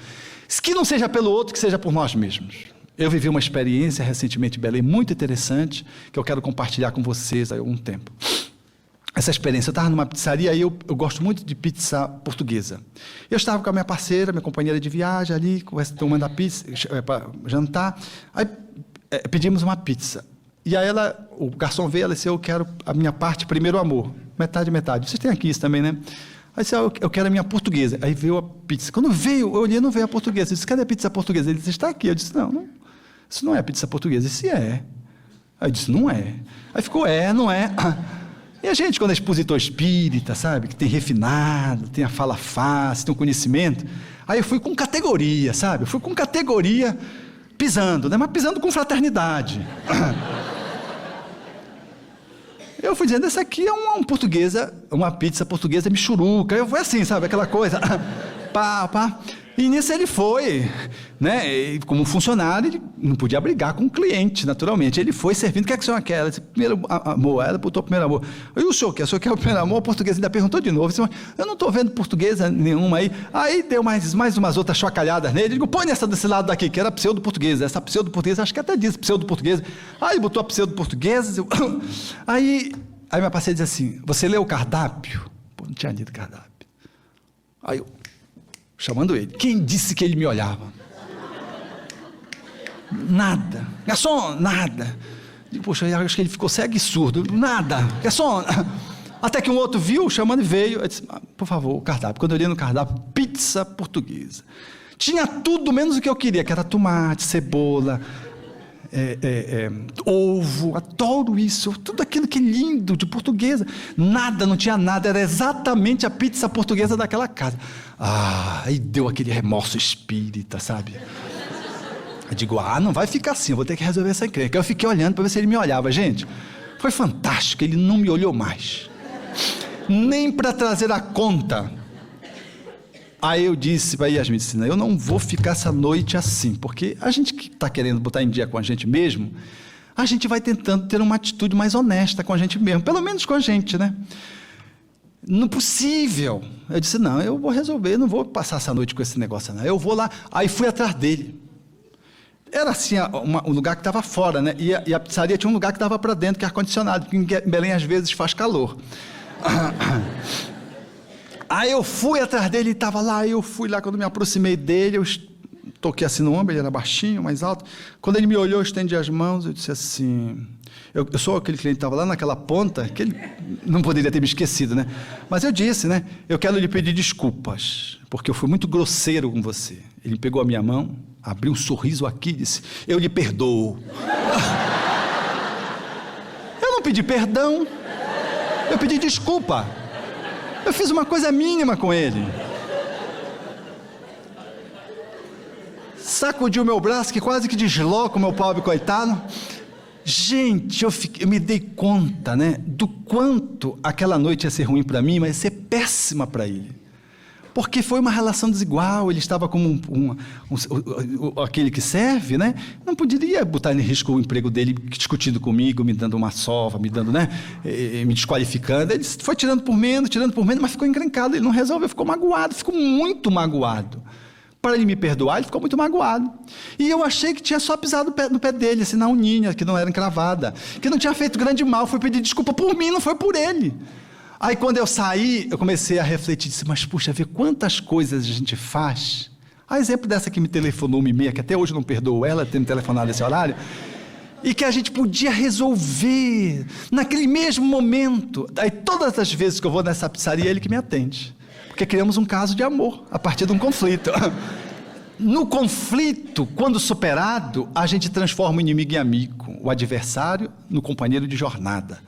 [SPEAKER 1] Que não seja pelo outro, que seja por nós mesmos. Eu vivi uma experiência recentemente em Belém, muito interessante, que eu quero compartilhar com vocês há algum tempo. Essa experiência, eu estava numa pizzaria e eu gosto muito de pizza portuguesa. Eu estava com a minha parceira, minha companheira de viagem ali, tomando a pizza, para jantar. Aí pedimos uma pizza. E aí o garçom veio, ela disse: eu quero a minha parte primeiro amor, metade. Vocês têm aqui isso também, né? Aí disse: eu quero a minha portuguesa. Aí veio a pizza. Quando veio, eu olhei, não veio a portuguesa. Eu disse: cadê a pizza portuguesa? Ele disse: está aqui. Eu disse: não, isso não é pizza portuguesa. Eu disse: é. Aí eu disse: não é. Aí ficou: não é. E a gente, quando é expositor espírita, sabe, que tem refinado, tem a fala fácil, tem um conhecimento, aí eu fui com categoria, sabe? Eu fui com categoria, pisando, né? Mas pisando com fraternidade. Eu fui dizendo: essa aqui é uma pizza portuguesa michuruca. Eu fui assim, sabe, aquela coisa, pá. E nisso ele foi, né? E como funcionário, ele não podia brigar com o cliente, naturalmente. Ele foi servindo: o que é que o senhor quer? Ela disse: primeiro amor. Ela botou primeiro amor. E o senhor quer? O senhor quer o primeiro amor? O português ainda perguntou de novo. Disse: eu não estou vendo portuguesa nenhuma aí. Aí deu mais umas outras chocalhadas nele. Eu digo: põe nessa desse lado daqui, que era pseudo-portuguesa. Essa pseudo-portuguesa, acho que até disse pseudo-portuguesa. Aí botou a pseudo-portuguesa. Aí minha parceira diz assim: você leu o cardápio? Pô, não tinha lido o cardápio. Aí eu, chamando ele: quem disse que ele me olhava? Nada. Garçom, nada. Digo: poxa, eu acho que ele ficou cego e surdo. Nada. Garçom. Até que um outro viu, chamando, e veio. Eu disse: por favor, o cardápio. Quando eu olhei no cardápio, pizza portuguesa. Tinha tudo menos o que eu queria, que era tomate, cebola, ovo. Adoro isso. Tudo aquilo que é lindo de portuguesa. Nada, não tinha nada. Era exatamente a pizza portuguesa daquela casa. Aí deu aquele remorso espírita, sabe? Eu digo: não vai ficar assim, eu vou ter que resolver essa encrenca. Eu fiquei olhando para ver se ele me olhava. Gente, foi fantástico, ele não me olhou mais. Nem para trazer a conta. Aí eu disse para Yasmin: eu não vou ficar essa noite assim, porque a gente que está querendo botar em dia com a gente mesmo, a gente vai tentando ter uma atitude mais honesta com a gente mesmo, pelo menos com a gente, né? Não possível. Eu disse: não, eu vou resolver, eu não vou passar essa noite com esse negócio, não. Eu vou lá. Aí fui atrás dele. Era assim, um lugar que estava fora, né? E a pizzaria tinha um lugar que estava para dentro, que é ar-condicionado, porque em Belém às vezes faz calor. Aí eu fui atrás dele, ele estava lá. Eu fui lá, quando me aproximei dele, eu toquei assim no ombro, ele era baixinho, mais alto. Quando ele me olhou, eu estendi as mãos, eu disse assim... Eu sou aquele cliente que estava lá naquela ponta, que ele não poderia ter me esquecido, né? Mas eu disse, né? Eu quero lhe pedir desculpas, porque eu fui muito grosseiro com você. Ele pegou a minha mão, abriu um sorriso aqui e disse: eu lhe perdoo. Eu não pedi perdão, eu pedi desculpa. Eu fiz uma coisa mínima com ele. sacudiu meu braço, que quase que desloca o meu pobre coitado. Gente, eu me dei conta, né, do quanto aquela noite ia ser ruim para mim, mas ia ser péssima para ele. Porque foi uma relação desigual, ele estava como aquele que serve, né? Não poderia botar em risco o emprego dele discutindo comigo, me dando uma sova, me dando, né? Me desqualificando. Ele foi tirando por menos, mas ficou encrencado, ele não resolveu, ficou magoado, ficou muito magoado. Para ele me perdoar, ele ficou muito magoado. E eu achei que tinha só pisado no pé dele, assim, na uninha, que não era encravada, que não tinha feito grande mal, fui pedir desculpa por mim, não foi por ele. Aí quando eu saí, eu comecei a refletir, disse, mas puxa, vê quantas coisas a gente faz. A exemplo dessa que me telefonou 1h30, que até hoje eu não perdoo ela ter me telefonado nesse horário, e que a gente podia resolver naquele mesmo momento. Aí todas as vezes que eu vou nessa pizzaria, é ele que me atende. Porque criamos um caso de amor, a partir de um conflito. No conflito, quando superado, a gente transforma o inimigo em amigo, o adversário no companheiro de jornada.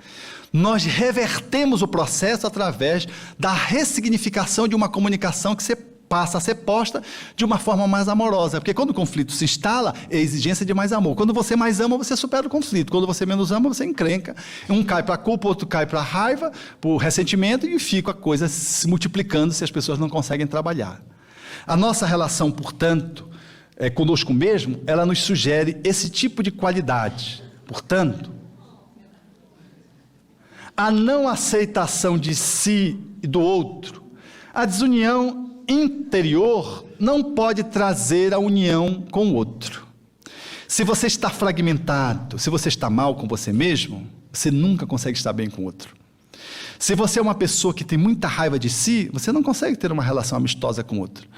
[SPEAKER 1] Nós revertemos o processo através da ressignificação de uma comunicação que passa a ser posta de uma forma mais amorosa, porque quando o conflito se instala, é exigência de mais amor. Quando você mais ama, você supera o conflito. Quando você menos ama, você encrenca. Um cai para a culpa, outro cai para a raiva, para o ressentimento, e fica a coisa se multiplicando se as pessoas não conseguem trabalhar. A nossa relação, portanto, conosco mesmo, ela nos sugere esse tipo de qualidade. Portanto, a não aceitação de si e do outro, a desunião interior não pode trazer a união com o outro. Se você está fragmentado, se você está mal com você mesmo, você nunca consegue estar bem com o outro. Se você é uma pessoa que tem muita raiva de si, você não consegue ter uma relação amistosa com o outro.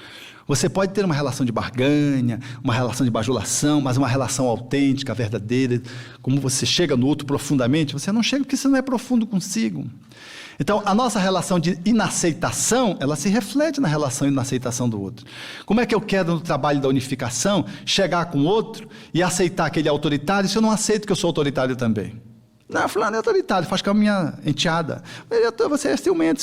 [SPEAKER 1] Você pode ter uma relação de barganha, uma relação de bajulação, mas uma relação autêntica, verdadeira. Como você chega no outro profundamente, você não chega porque você não é profundo consigo. Então, a nossa relação de inaceitação, ela se reflete na relação de inaceitação do outro. Como é que eu quero, no trabalho da unificação, chegar com o outro e aceitar que ele é autoritário se eu não aceito que eu sou autoritário também? Não, fulano é autoritário, faz com a minha enteada. Você é ciumento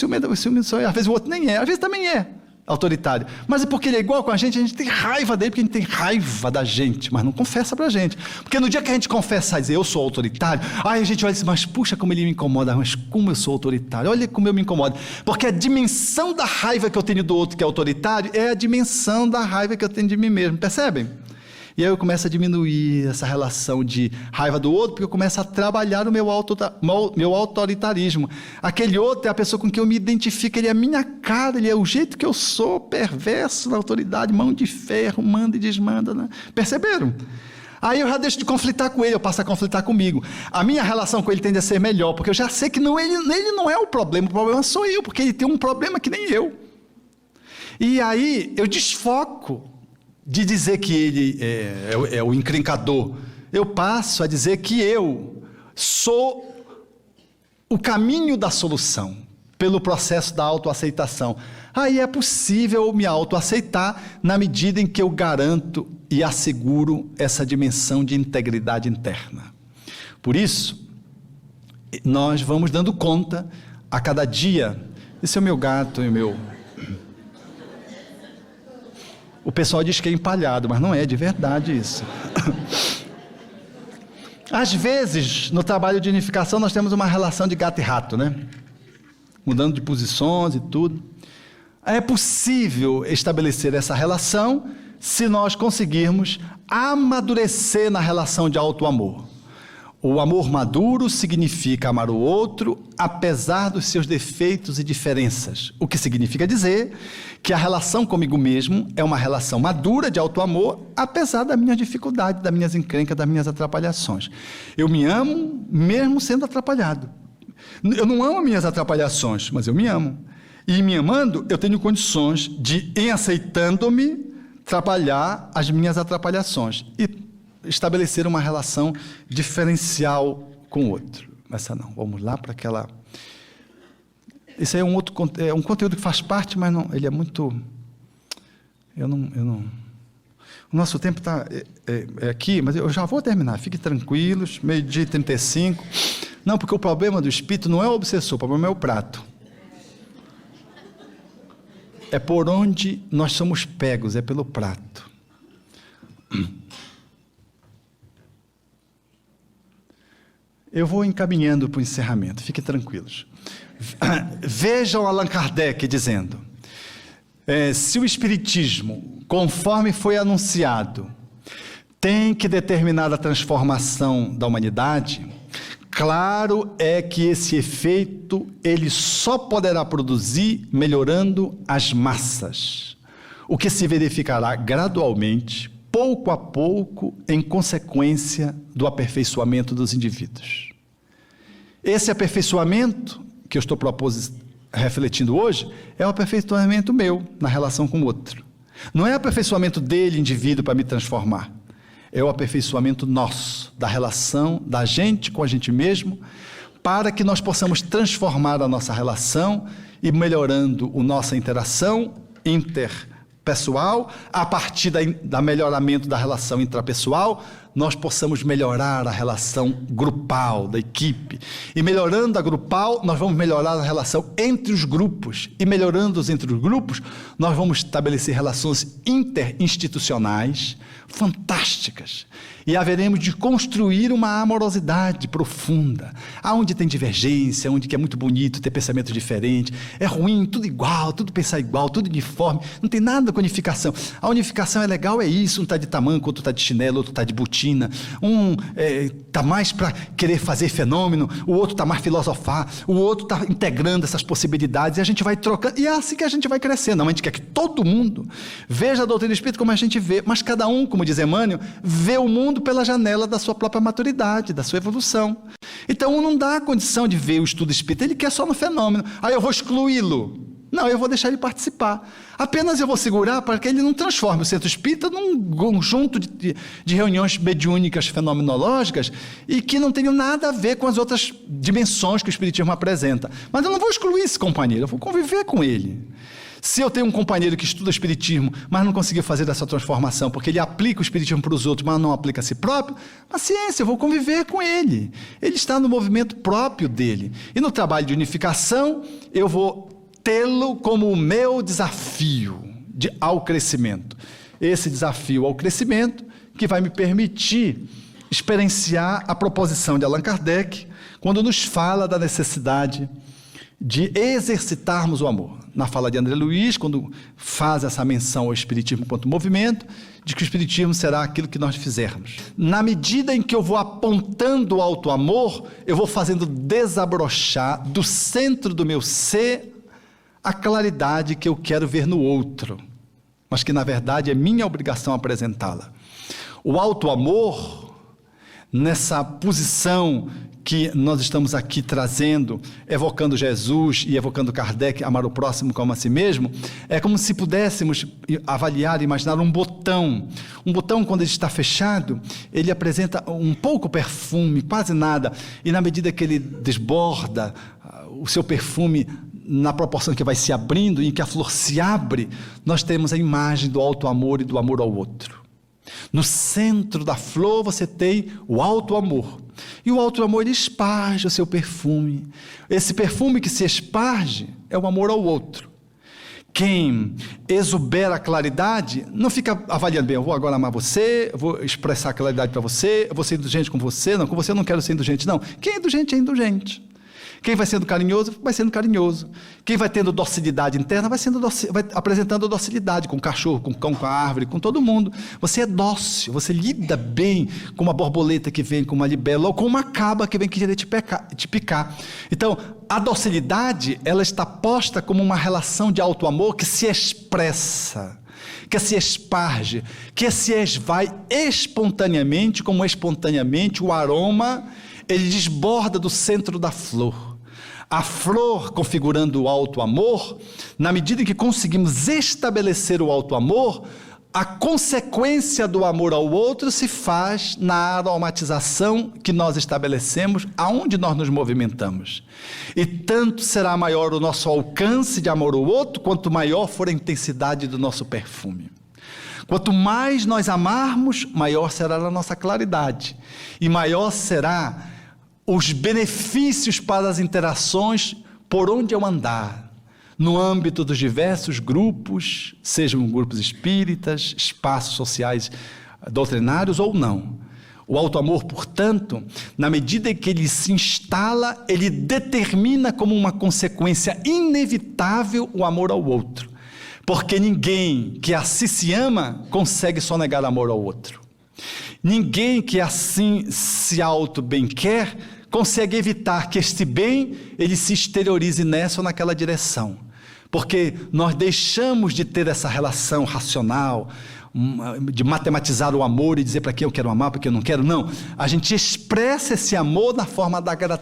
[SPEAKER 1] sou eu. Às vezes o outro nem é, às vezes também é autoritário. Mas é porque ele é igual com a gente tem raiva dele, porque a gente tem raiva da gente, mas não confessa pra gente. Porque no dia que a gente confessa e dizer, eu sou autoritário, aí a gente olha e diz, mas puxa, como ele me incomoda, mas como eu sou autoritário, olha como eu me incomodo. Porque a dimensão da raiva que eu tenho do outro que é autoritário é a dimensão da raiva que eu tenho de mim mesmo, percebem? E aí eu começo a diminuir essa relação de raiva do outro, porque eu começo a trabalhar o meu autoritarismo. Aquele outro é a pessoa com quem eu me identifico, ele é a minha cara, ele é o jeito que eu sou, perverso na autoridade, mão de ferro, manda e desmanda, né? Perceberam? Aí eu já deixo de conflitar com ele, eu passo a conflitar comigo. A minha relação com ele tende a ser melhor, porque eu já sei que ele não é o problema sou eu, porque ele tem um problema que nem eu. E aí eu desfoco de dizer que ele é o encrencador. Eu passo a dizer que eu sou o caminho da solução, pelo processo da autoaceitação. Aí é possível me autoaceitar na medida em que eu garanto e asseguro essa dimensão de integridade interna. Por isso, nós vamos dando conta a cada dia. Esse é o meu gato e o meu... O pessoal diz que é empalhado, mas não é de verdade isso. Às vezes, no trabalho de unificação, nós temos uma relação de gato e rato, né? Mudando de posições e tudo. É possível estabelecer essa relação se nós conseguirmos amadurecer na relação de auto-amor. O amor maduro significa amar o outro, apesar dos seus defeitos e diferenças. O que significa dizer que a relação comigo mesmo é uma relação madura de auto-amor, apesar da minha dificuldade, das minhas encrencas, das minhas atrapalhações. Eu me amo mesmo sendo atrapalhado. Eu não amo minhas atrapalhações, mas eu me amo. E me amando, eu tenho condições de, em aceitando-me, trabalhar as minhas atrapalhações e estabelecer uma relação diferencial com o outro. Essa não, vamos lá para aquela... Esse aí é um conteúdo que faz parte, mas não, ele é muito... Eu não... O nosso tempo está aqui, mas eu já vou terminar, fiquem tranquilos, 12h35. Não, porque o problema do espírito não é o obsessor, o problema é o prato. É por onde nós somos pegos, é pelo prato. Eu vou encaminhando para o encerramento, fiquem tranquilos. Vejam Allan Kardec dizendo, se o Espiritismo, conforme foi anunciado, tem que determinar a transformação da humanidade, claro é que esse efeito ele só poderá produzir melhorando as massas, o que se verificará gradualmente, pouco a pouco, em consequência do aperfeiçoamento dos indivíduos. Esse aperfeiçoamento que eu estou refletindo hoje é o aperfeiçoamento meu na relação com o outro. Não é o aperfeiçoamento dele, indivíduo, para me transformar. É o aperfeiçoamento nosso, da relação da gente com a gente mesmo, para que nós possamos transformar a nossa relação e melhorando a nossa interação interpessoal, a partir da melhoramento da relação intrapessoal, nós possamos melhorar a relação grupal, da equipe. E melhorando a grupal, nós vamos melhorar a relação entre os grupos. E melhorando entre os grupos, nós vamos estabelecer relações interinstitucionais fantásticas. E haveremos de construir uma amorosidade profunda. Aonde tem divergência, onde que é muito bonito ter pensamento diferente, é ruim, tudo igual, tudo pensar igual, tudo uniforme, não tem nada com unificação. A unificação é legal, é isso, um está de tamanco, outro está de chinelo, outro está de botina, um está mais para querer fazer fenômeno, o outro está mais filosofar, o outro está integrando essas possibilidades, e a gente vai trocando, e é assim que a gente vai crescendo. Não, a gente quer que todo mundo veja a doutrina espírita como a gente vê, mas cada um, como diz Emmanuel, vê o mundo pela janela da sua própria maturidade, da sua evolução. Então, um não dá a condição de ver o estudo espírita, ele quer só no fenômeno. Aí eu vou excluí-lo. Não, eu vou deixar ele participar. Apenas eu vou segurar para que ele não transforme o centro espírita num conjunto de reuniões mediúnicas fenomenológicas e que não tenham nada a ver com as outras dimensões que o espiritismo apresenta. Mas eu não vou excluir esse companheiro, eu vou conviver com ele. Se eu tenho um companheiro que estuda espiritismo, mas não conseguiu fazer essa transformação, porque ele aplica o espiritismo para os outros, mas não aplica a si próprio, paciência, eu vou conviver com ele. Ele está no movimento próprio dele. E no trabalho de unificação, eu vou tê-lo como o meu desafio ao crescimento. Esse desafio ao crescimento que vai me permitir experienciar a proposição de Allan Kardec, quando nos fala da necessidade de exercitarmos o amor. Na fala de André Luiz, quando faz essa menção ao Espiritismo quanto movimento, de que o Espiritismo será aquilo que nós fizermos. Na medida em que eu vou apontando o alto amor, eu vou fazendo desabrochar do centro do meu ser a claridade que eu quero ver no outro, mas que na verdade é minha obrigação apresentá-la. O alto amor, nessa posição que nós estamos aqui trazendo, evocando Jesus e evocando Kardec, amar o próximo como a si mesmo, é como se pudéssemos avaliar, imaginar um botão. Um botão, quando ele está fechado, ele apresenta um pouco perfume, quase nada, e na medida que ele desborda o seu perfume, na proporção que vai se abrindo, e em que a flor se abre, nós temos a imagem do alto amor e do amor ao outro. No centro da flor você tem o alto amor, e o alto amor ele esparge o seu perfume. Esse perfume que se esparge é o amor ao outro. Quem exubera a claridade não fica avaliando, bem, eu vou agora amar você, eu vou expressar a claridade para você, eu vou ser indulgente com você eu não quero ser indulgente, não. Quem é indulgente é indulgente. Quem vai sendo carinhoso, vai sendo carinhoso. Quem vai tendo docilidade interna, vai apresentando docilidade com o cachorro, com o cão, com a árvore, com todo mundo. Você é dócil, você lida bem com uma borboleta que vem, com uma libélula, ou com uma cabra que vem querer te picar. Então, a docilidade, ela está posta como uma relação de alto amor que se expressa, que se esparge, que se esvai espontaneamente, como espontaneamente o aroma, ele desborda do centro da flor. A flor, configurando o alto amor, na medida em que conseguimos estabelecer o alto amor, a consequência do amor ao outro se faz na aromatização que nós estabelecemos, aonde nós nos movimentamos. E tanto será maior o nosso alcance de amor ao outro, quanto maior for a intensidade do nosso perfume. Quanto mais nós amarmos, maior será a nossa claridade, e maior será os benefícios para as interações por onde eu andar, no âmbito dos diversos grupos, sejam grupos espíritas, espaços sociais doutrinários ou não. O auto-amor, portanto, na medida em que ele se instala, ele determina como uma consequência inevitável o amor ao outro. Porque ninguém que assim se ama consegue sonegar amor ao outro. Ninguém que assim se auto-bem quer consegue evitar que este bem ele se exteriorize nessa ou naquela direção. Porque nós deixamos de ter essa relação racional, de matematizar o amor e dizer para quem eu quero amar, para quem eu não quero. Não, a gente expressa esse amor na forma da gratidão.